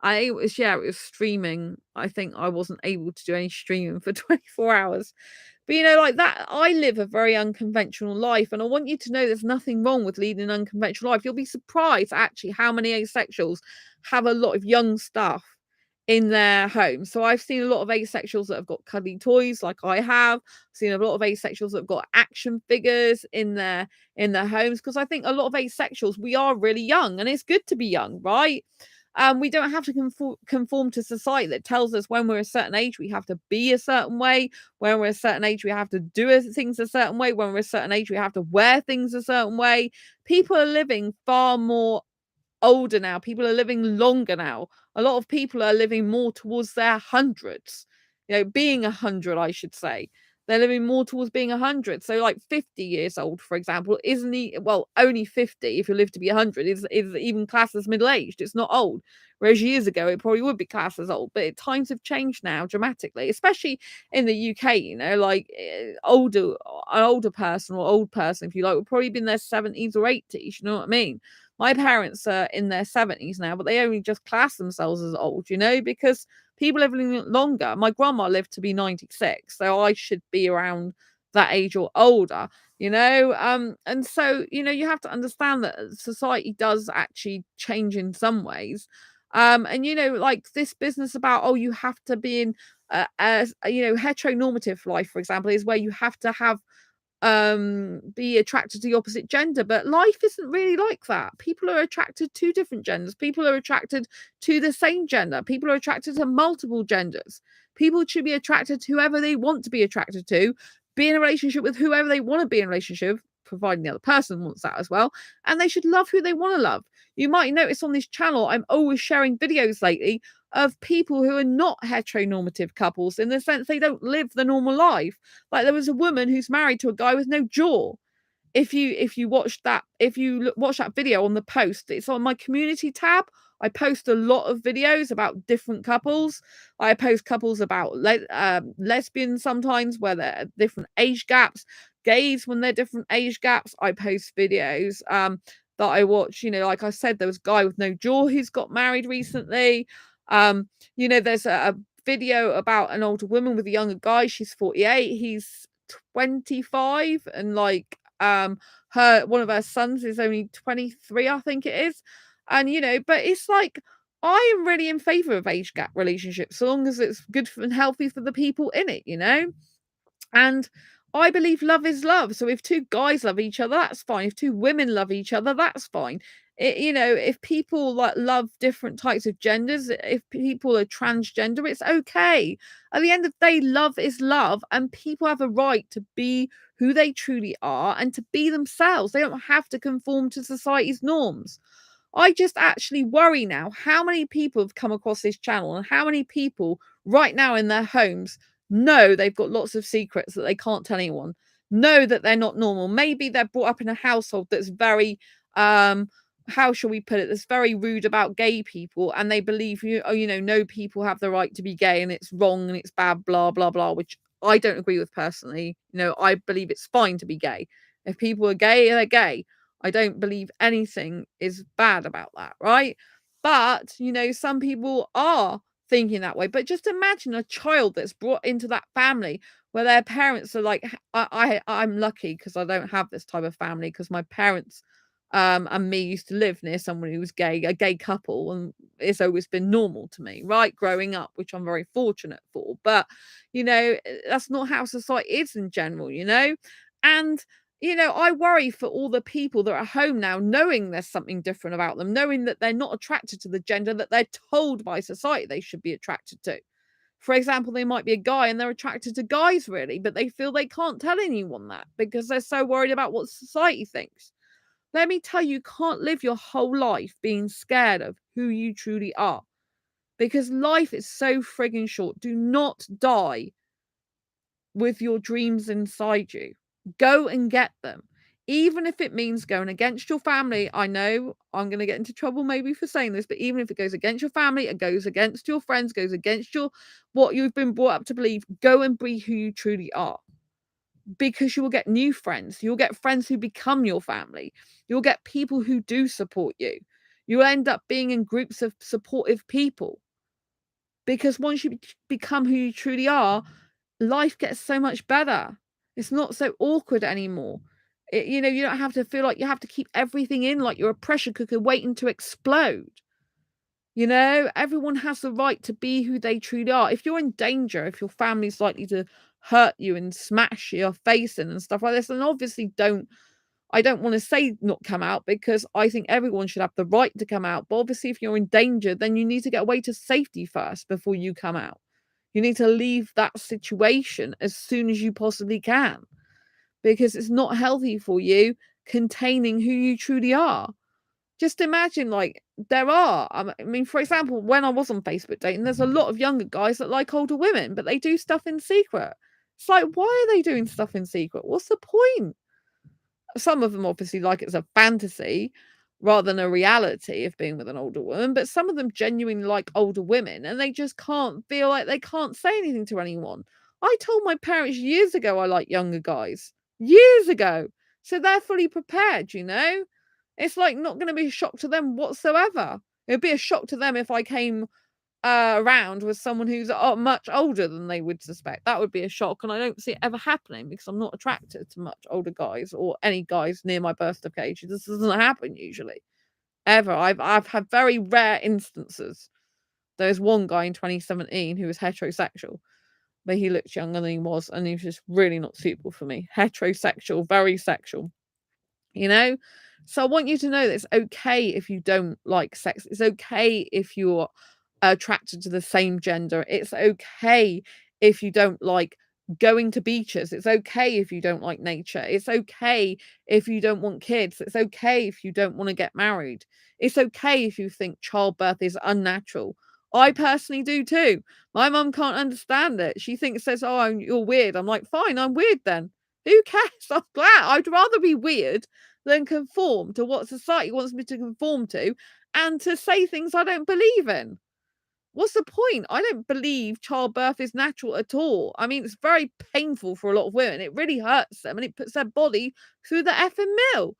It was streaming. I think I wasn't able to do any streaming for 24 hours. But like that, I live a very unconventional life, and I want you to know there's nothing wrong with leading an unconventional life. You'll be surprised actually how many asexuals have a lot of young stuff in their home. So I've seen a lot of asexuals that have got cuddly toys, like I have. I've seen a lot of asexuals that have got action figures in their homes, because I think a lot of asexuals, we are really young, and it's good to be young, right? We don't have to conform to society that tells us when we're a certain age we have to be a certain way, when we're a certain age we have to do things a certain way, when we're a certain age we have to wear things a certain way. People are living far more older now. People are living longer now. A lot of people are living more towards their hundreds, being 100, I should say. They're living more towards being 100. So like 50 years old, for example, only 50, if you live to be 100, is even classed as middle-aged. It's not old. Whereas years ago, it probably would be classed as old. But times have changed now dramatically, especially in the UK, an older person, or old person, if you like, would probably be in their 70s or 80s, you know what I mean? My parents are in their 70s now, but they only just class themselves as old, because people are living longer. My grandma lived to be 96, so I should be around that age or older, and so, you have to understand that society does actually change in some ways. And, like this business about, oh, you have to be in, heteronormative life, for example, is where you have to have be attracted to the opposite gender, but life isn't really like that. People are attracted to different genders. People are attracted to the same gender. People are attracted to multiple genders. People should be attracted to whoever they want to be attracted to, be in a relationship with whoever they want to be in a relationship providing the other person wants that as well. And they should love who they want to love. You might notice on this channel, I'm always sharing videos lately of people who are not heteronormative couples, in the sense they don't live the normal life. Like there was a woman who's married to a guy with no jaw. If you watch that, watch that video on the post, it's on my community tab. I post a lot of videos about different couples. I post couples about lesbians sometimes, where there are different age gaps, gays when they're different age gaps. I post videos that I watch. Like I said, there was a guy with no jaw who's got married recently. There's a video about an older woman with a younger guy. She's 48, he's 25, and like one of her sons is only 23, I think it is. And but it's like, I am really in favor of age gap relationships, so long as it's good and healthy for the people in it. And I believe love is love. So if two guys love each other, that's fine. If two women love each other, that's fine. If people like love different types of genders, if people are transgender, it's okay. At the end of the day, love is love, and people have a right to be who they truly are and to be themselves. They don't have to conform to society's norms. I just actually worry now how many people have come across this channel, and how many people right now in their homes know they've got lots of secrets that they can't tell anyone, know that they're not normal. Maybe they're brought up in a household that's very how shall we put it, that's very rude about gay people, and they believe no people have the right to be gay and it's wrong and it's bad, blah blah blah, which I don't agree with personally. I believe it's fine to be gay. If people are gay, they're gay. I don't believe anything is bad about that, right? But some people are thinking that way. But just imagine a child that's brought into that family where their parents are like, I'm lucky because I don't have this type of family, because my parents and me used to live near someone who was gay, a gay couple, and it's always been normal to me, right, growing up, which I'm very fortunate for. But that's not how society is in general. And I worry for all the people that are at home now, knowing there's something different about them, knowing that they're not attracted to the gender that they're told by society they should be attracted to. For example, they might be a guy and they're attracted to guys, really, but they feel they can't tell anyone that because they're so worried about what society thinks. Let me tell you, you can't live your whole life being scared of who you truly are, because life is so frigging short. Do not die with your dreams inside you. Go and get them. Even if it means going against your family. I know I'm going to get into trouble maybe for saying this, but even if it goes against your family, it goes against your friends, goes against what you've been brought up to believe, go and be who you truly are. Because you will get new friends. You'll get friends who become your family. You'll get people who do support you. You'll end up being in groups of supportive people. Because once you become who you truly are, life gets so much better. It's not so awkward anymore. You don't have to feel like you have to keep everything in, like you're a pressure cooker waiting to explode. Everyone has the right to be who they truly are. If you're in danger, if your family's likely to hurt you and smash your face in and stuff like this, then obviously I don't want to say not come out, because I think everyone should have the right to come out. But obviously, if you're in danger, then you need to get away to safety first before you come out. You need to leave that situation as soon as you possibly can, because it's not healthy for you containing who you truly are. Just imagine, like, I mean, for example, when I was on Facebook dating, there's a lot of younger guys that like older women, but they do stuff in secret. It's like, why are they doing stuff in secret? What's the point? Some of them obviously like it as a fantasy rather than a reality of being with an older woman, but some of them genuinely like older women, and they just can't feel like they can't say anything to anyone. I told my parents years ago I like younger guys. Years ago. So they're fully prepared. It's like not going to be a shock to them whatsoever. It would be a shock to them if I came around with someone who's much older than they would suspect. That would be a shock, and I don't see it ever happening because I'm not attracted to much older guys or any guys near my birthday age. This doesn't happen usually, ever. I've had very rare instances. There's one guy in 2017 who was heterosexual, but he looked younger than he was, and he was just really not suitable for me. Heterosexual, very sexual. So I want you to know that it's okay if you don't like sex. It's okay if you're attracted to the same gender. It's okay if you don't like going to beaches. It's okay if you don't like nature. It's okay if you don't want kids. It's okay if you don't want to get married. It's okay if you think childbirth is unnatural. I personally do too. My mum can't understand it. She says, "Oh, you're weird." I'm like, "Fine, I'm weird then. Who cares? I'm glad. I'd rather be weird than conform to what society wants me to conform to and to say things I don't believe in. What's the point? I don't believe childbirth is natural at all. I mean, it's very painful for a lot of women. It really hurts them and it puts their body through the effing mill.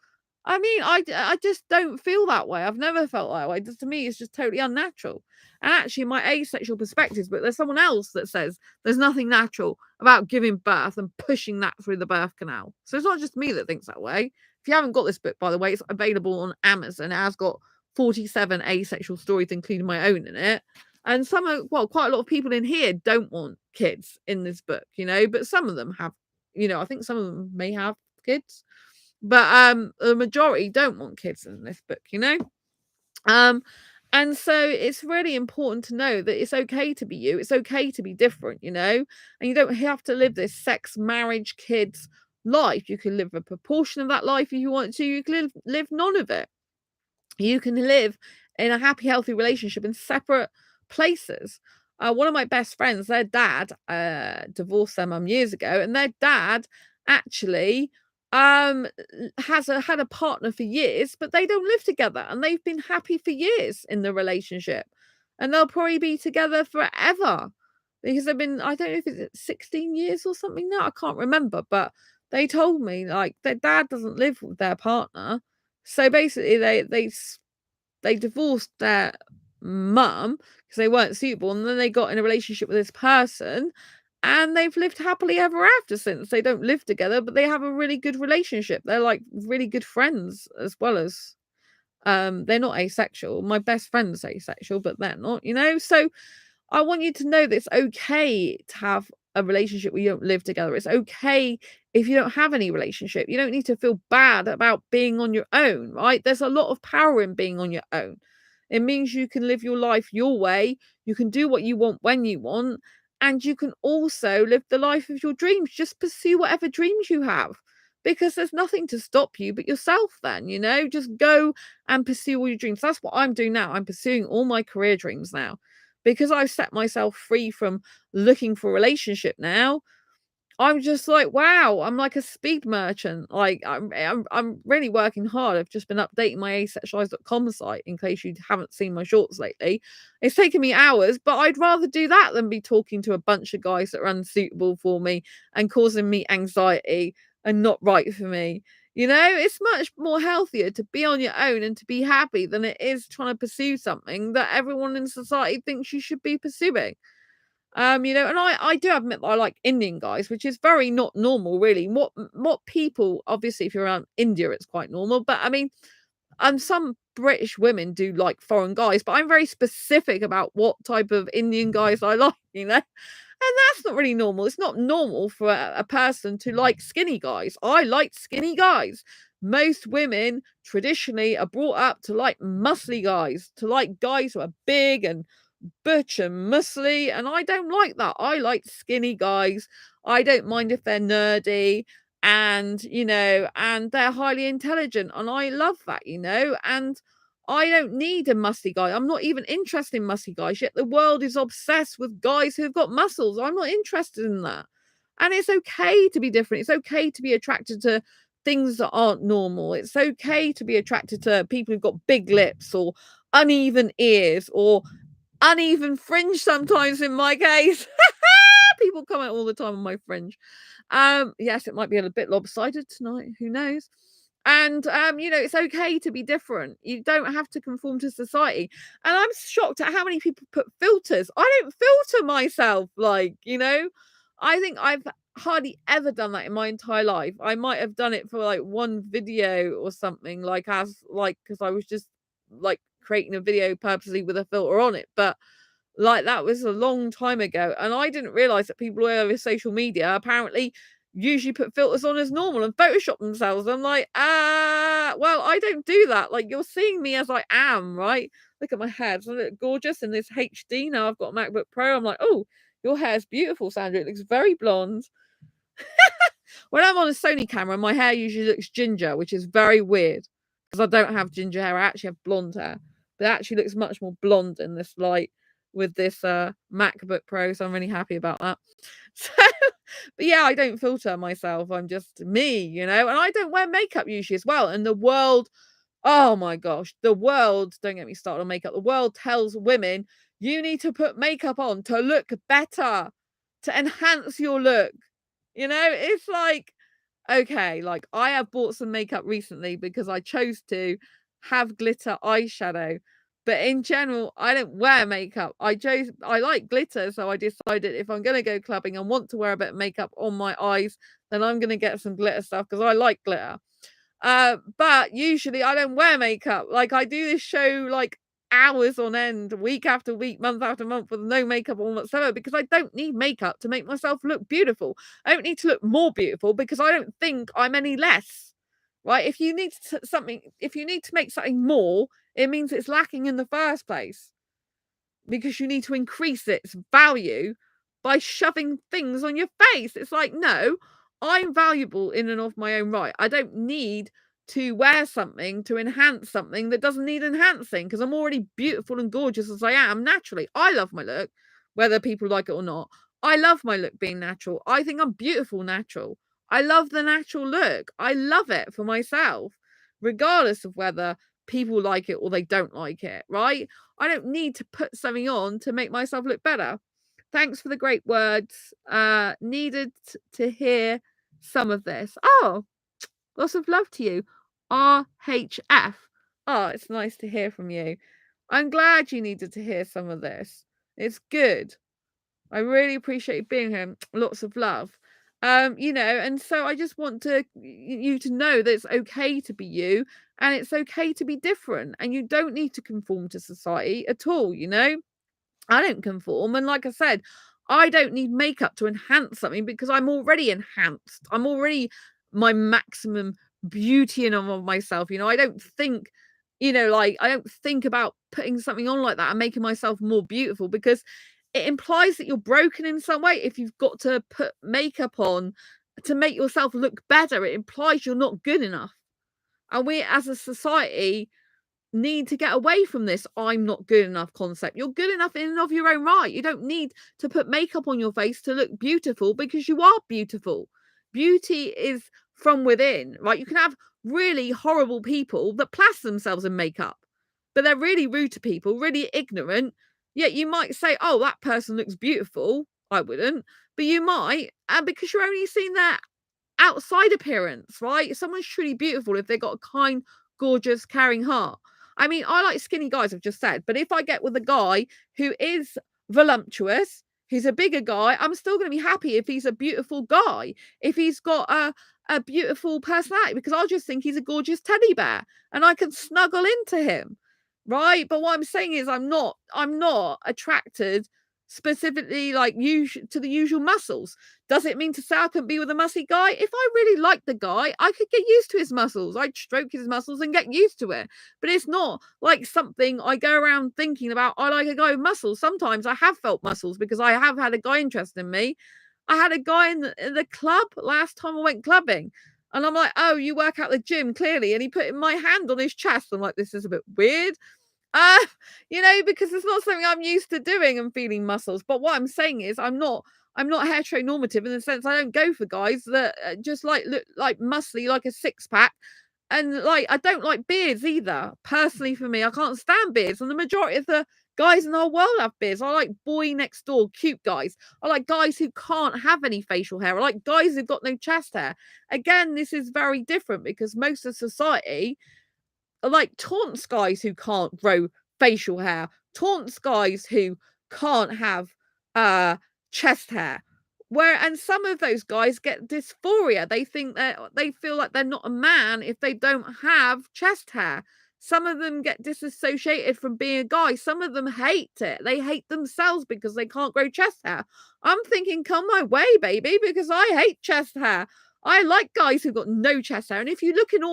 I mean, I just don't feel that way. I've never felt that way. Just, to me, it's just totally unnatural. And actually, my asexual perspectives, but there's someone else that says there's nothing natural about giving birth and pushing that through the birth canal. So it's not just me that thinks that way. If you haven't got this book, by the way, it's available on Amazon. It has got 47 asexual stories, including my own, in it. And quite a lot of people in here don't want kids in this book, but some of them have, I think some of them may have kids, but the majority don't want kids in this book, and so it's really important to know that it's okay to be you. It's okay to be different, and you don't have to live this sex, marriage, kids life. You can live a proportion of that life if you want to. You can live none of it. You can live in a happy, healthy relationship in separate places. One of my best friends, their dad divorced their mum years ago, and their dad actually had a partner for years, but they don't live together, and they've been happy for years in the relationship, and they'll probably be together forever because they've been, I don't know if it's 16 years or something now, I can't remember, but they told me like their dad doesn't live with their partner, so basically they divorced their mum because they weren't suitable, and then they got in a relationship with this person, and they've lived happily ever after since. They don't live together, but they have a really good relationship. They're like really good friends, as well as they're not asexual. My best friend's asexual, but they're not, so I want you to know that it's okay to have a relationship where you don't live together. It's okay if you don't have any relationship. You don't need to feel bad about being on your own, right? There's a lot of power in being on your own. It means you can live your life your way, you can do what you want when you want, and you can also live the life of your dreams. Just pursue whatever dreams you have, because there's nothing to stop you but yourself then, just go and pursue all your dreams. That's what I'm doing now. I'm pursuing all my career dreams now because I've set myself free from looking for a relationship now. I'm just like, wow, I'm like a speed merchant. Like I'm really working hard. I've just been updating my asexualise.com site in case you haven't seen my shorts lately. It's taken me hours, but I'd rather do that than be talking to a bunch of guys that are unsuitable for me and causing me anxiety and not right for me. It's much more healthier to be on your own and to be happy than it is trying to pursue something that everyone in society thinks you should be pursuing. And I do admit that I like Indian guys, which is very not normal, really. What people, obviously, if you're around India, it's quite normal. But I mean, some British women do like foreign guys, but I'm very specific about what type of Indian guys I like, and that's not really normal. It's not normal for a person to like skinny guys. I like skinny guys. Most women traditionally are brought up to like muscly guys, to like guys who are big and butch and muscly, and I don't like that. I like skinny guys. I don't mind if they're nerdy and and they're highly intelligent, and I love that, and I don't need a muscly guy. I'm not even interested in muscly guys, yet the world is obsessed with guys who've got muscles. I'm not interested in that. And it's okay to be different. It's okay to be attracted to things that aren't normal. It's okay to be attracted to people who've got big lips or uneven ears or uneven fringe sometimes in my case. People comment all the time on my fringe. Yes, it might be a bit lopsided tonight, who knows. And it's okay to be different. You don't have to conform to society. And I'm shocked at how many people put filters. I don't filter myself, I think I've hardly ever done that in my entire life. I might have done it for like one video or something, because I was just like creating a video purposely with a filter on it, but that was a long time ago, and I didn't realize that people who are social media apparently usually put filters on as normal and Photoshop themselves. I'm like, well, I don't do that. Like, you're seeing me as I am, right? Look at my head. I look gorgeous in this HD now. I've got a MacBook Pro. I'm like, oh, Your hair's beautiful, Sandra. It looks very blonde. When I'm on a Sony camera, my hair usually looks ginger, which is very weird because I don't have ginger hair. I actually have blonde hair, but it actually looks much more blonde in this light with this MacBook Pro. So I'm really happy about that. So, but yeah, I don't filter myself. I'm just me, you know, and I don't wear makeup usually as well. And the world, oh my gosh, the world, don't get me started on makeup. The world tells women you need to put makeup on to look better, to enhance your look. You know, it's like, okay, like I have bought some makeup recently because I chose to have glitter eyeshadow. But in general, I don't wear makeup. I like glitter, so I decided if I'm gonna go clubbing and want to wear a bit of makeup on my eyes, then I'm gonna get some glitter stuff because I like glitter. But usually I don't wear makeup. Like I do this show like hours on end, week after week, month after month with no makeup on whatsoever because I don't need makeup to make myself look beautiful. I don't need to look more beautiful because I don't think I'm any less. Right? If you need if you need to make something more, it means it's lacking in the first place because you need to increase its value by shoving things on your face. It's like, no, I'm valuable in and of my own right. I don't need to wear something to enhance something that doesn't need enhancing because I'm already beautiful and gorgeous as I am naturally. I love my look, whether people like it or not. I love my look being natural. I think I'm beautiful natural. I love the natural look. I love it for myself, regardless of whether people like it or they don't like it, right? I don't need to put something on to make myself look better. Thanks for the great words. Needed to hear some of this. Oh, lots of love to you. RHF. Oh, it's nice to hear from you. I'm glad you needed to hear some of this. It's good. I really appreciate being here. Lots of love. You know, and so I just want you to know that it's okay to be you and it's okay to be different and you don't need to conform to society at all, you know? I don't conform. And like I said, I don't need makeup to enhance something because I'm already enhanced. I'm already my maximum beauty in and of myself. You know, I don't think, you know, like I don't think about putting something on like that and making myself more beautiful because it implies that you're broken in some way. If you've got to put makeup on to make yourself look better, it implies you're not good enough. And we as a society need to get away from this I'm not good enough concept. You're good enough in and of your own right. You don't need to put makeup on your face to look beautiful because you are beautiful. Beauty is from within, right? You can have really horrible people that plaster themselves in makeup, but they're really rude to people, really ignorant. Yet you might say, oh, that person looks beautiful. I wouldn't, but you might. And because you're only seeing their outside appearance, right? Someone's truly beautiful if they've got a kind, gorgeous, caring heart. I mean, I like skinny guys, I've just said, but if I get with a guy who is voluptuous, who's a bigger guy, I'm still going to be happy if he's a beautiful guy, if he's got a beautiful personality, because I'll just think he's a gorgeous teddy bear and I can snuggle into him, right? But what I'm saying is I'm not attracted specifically like to the usual muscles. Does it mean to say I couldn't be with a muscly guy? If I really liked the guy, I could get used to his muscles. I'd stroke his muscles and get used to it. But it's not like something I go around thinking about. I like a guy with muscles. Sometimes I have felt muscles because I have had a guy interested in me. I had a guy in the club last time I went clubbing. And I'm like, oh, you work out the gym, clearly. And he put my hand on his chest. I'm like, this is a bit weird. Uh, you know, because it's not something I'm used to doing and feeling muscles. But what I'm saying is I'm not heteronormative in the sense I don't go for guys that just like look like muscly, like a six pack. And like I don't like beards either. Personally, for me, I can't stand beards. And the majority of the guys in the whole world have beards. I like boy next door, cute guys. I like guys who can't have any facial hair. I like guys who've got no chest hair. Again, this is very different because most of society like taunts guys who can't grow facial hair, taunts guys who can't have chest hair. And some of those guys get dysphoria. They think that they feel like they're not a man if they don't have chest hair. Some of them get disassociated from being a guy. Some of them hate it. They hate themselves because they can't grow chest hair. I'm thinking, come my way, baby, because I hate chest hair. I like guys who've got no chest hair. And if you look in a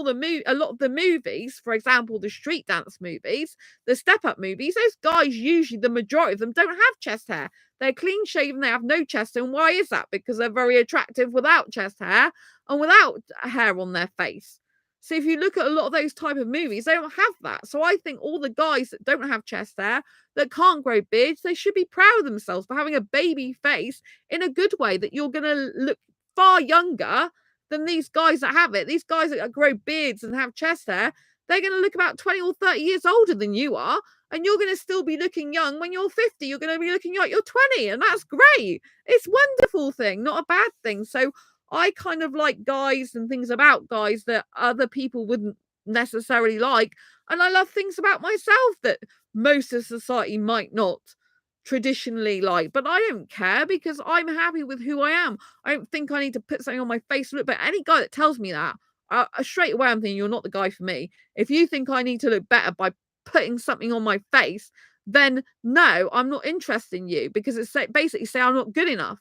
lot of the movies, for example, the street dance movies, the step up movies, those guys, usually the majority of them, don't have chest hair. They're clean shaven, they have no chest hair. And why is that? Because they're very attractive without chest hair and without hair on their face. So if you look at a lot of those type of movies, they don't have that. So I think all the guys that don't have chest hair, that can't grow beards, they should be proud of themselves for having a baby face in a good way, that you're going to look far younger than these guys that have it. These guys that grow beards and have chest hair, they're going to look about 20 or 30 years older than you are. And you're going to still be looking young. When you're 50, you're going to be looking like you're 20. And that's great. It's a wonderful thing, not a bad thing. So I kind of like guys and things about guys that other people wouldn't necessarily like. And I love things about myself that most of society might not traditionally like, but I don't care because I'm happy with who I am. I don't think I need to put something on my face to look, but any guy that tells me that, straight away I'm thinking, you're not the guy for me. If you think I need to look better by putting something on my face, then no, I'm not interested in you, because it's basically say I'm not good enough.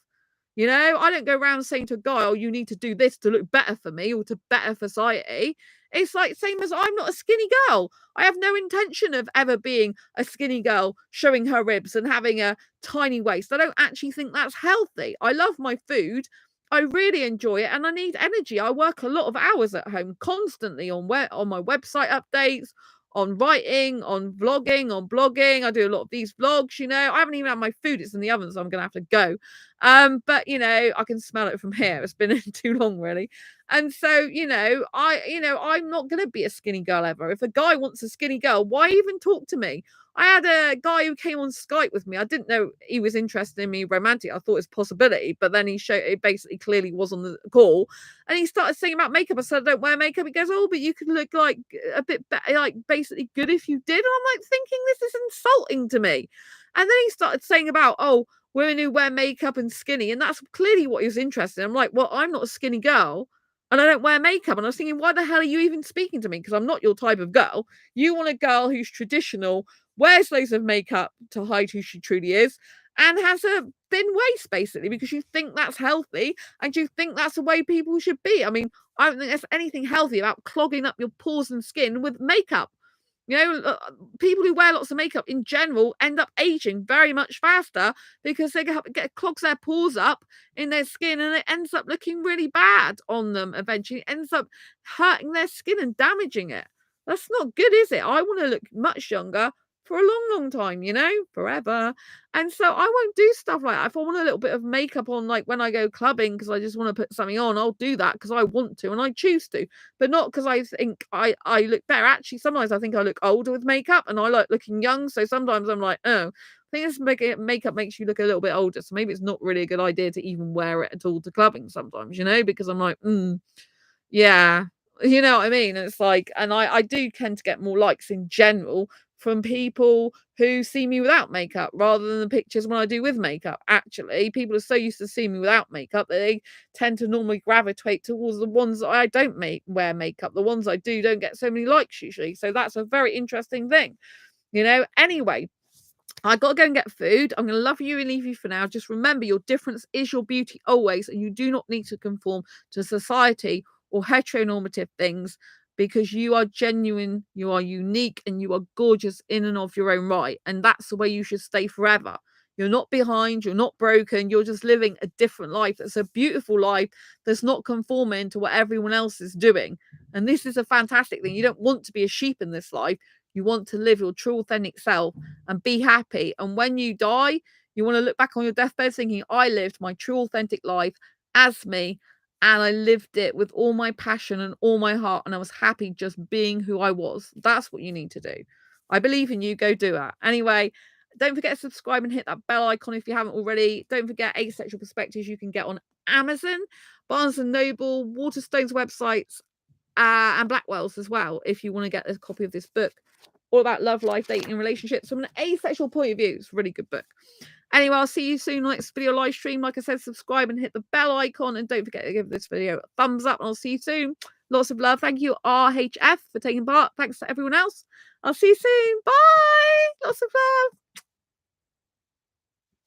You know, I don't go around saying to a guy, oh, you need to do this to look better for me or to better society. It's like same as I'm not a skinny girl. I have no intention of ever being a skinny girl showing her ribs and having a tiny waist. I don't actually think that's healthy. I love my food. I really enjoy it and I need energy. I work a lot of hours at home constantly on my website updates, on writing, on vlogging, on blogging. I do a lot of these vlogs, you know. I haven't even had my food, it's in the oven, so I'm gonna have to go. But you know, I can smell it from here. It's been too long, really. And so, you know, I'm not gonna be a skinny girl ever. If a guy wants a skinny girl, why even talk to me? I had a guy who came on Skype with me. I didn't know he was interested in me romantic. I thought it was a possibility, but then he showed it basically clearly was on the call. And he started saying about makeup. I said, I don't wear makeup. He goes, oh, but you could look like a bit like basically good if you did. And I'm like thinking this is insulting to me. And then he started saying about, oh, women who wear makeup and skinny. And that's clearly what he was interested in. I'm like, well, I'm not a skinny girl and I don't wear makeup. And I was thinking, why the hell are you even speaking to me? Because I'm not your type of girl. You want a girl who's traditional, wears loads of makeup to hide who she truly is, and has a thin waist, basically, because you think that's healthy and you think that's the way people should be. I mean, I don't think there's anything healthy about clogging up your pores and skin with makeup. You know, people who wear lots of makeup in general end up aging very much faster because they clogs their pores up in their skin and it ends up looking really bad on them eventually. It ends up hurting their skin and damaging it. That's not good, is it? I want to look much younger for a long, long time, you know, forever. And so I won't do stuff like that. If I want a little bit of makeup on, like when I go clubbing, because I just want to put something on, I'll do that because I want to and I choose to, but not because I think I look better. Actually, sometimes I think I look older with makeup and I like looking young. So sometimes I'm like, oh, I think this makeup makes you look a little bit older. So maybe it's not really a good idea to even wear it at all to clubbing sometimes, you know, because I'm like, yeah, you know what I mean? It's like, and I do tend to get more likes in general from people who see me without makeup rather than the pictures when I do with makeup. Actually, people are so used to seeing me without makeup that they tend to normally gravitate towards the ones that I don't wear makeup. The ones I do don't get so many likes usually. So that's a very interesting thing, you know. Anyway, I got to go and get food. I'm going to love you and leave you for now. Just remember, your difference is your beauty always, and you do not need to conform to society or heteronormative things, because you are genuine, you are unique, and you are gorgeous in and of your own right. And that's the way you should stay forever. You're not behind, you're not broken, you're just living a different life. That's a beautiful life that's not conforming to what everyone else is doing. And this is a fantastic thing. You don't want to be a sheep in this life. You want to live your true authentic self and be happy. And when you die, you want to look back on your deathbed thinking, I lived my true authentic life as me, and I lived it with all my passion and all my heart, and I was happy just being who I was. That's what you need to do. I believe in you. Go do it. Anyway, don't forget to subscribe and hit that bell icon if you haven't already. Don't forget Asexual Perspectives you can get on Amazon, Barnes & Noble, Waterstone's websites, and Blackwell's as well, if you want to get a copy of this book all about love, life, dating, and relationships from an asexual point of view. It's a really good book. Anyway, I'll see you soon on the next video live stream. Like I said, subscribe and hit the bell icon, and don't forget to give this video a thumbs up, and I'll see you soon. Lots of love. Thank you, RHF, for taking part. Thanks to everyone else. I'll see you soon. Bye. Lots of love.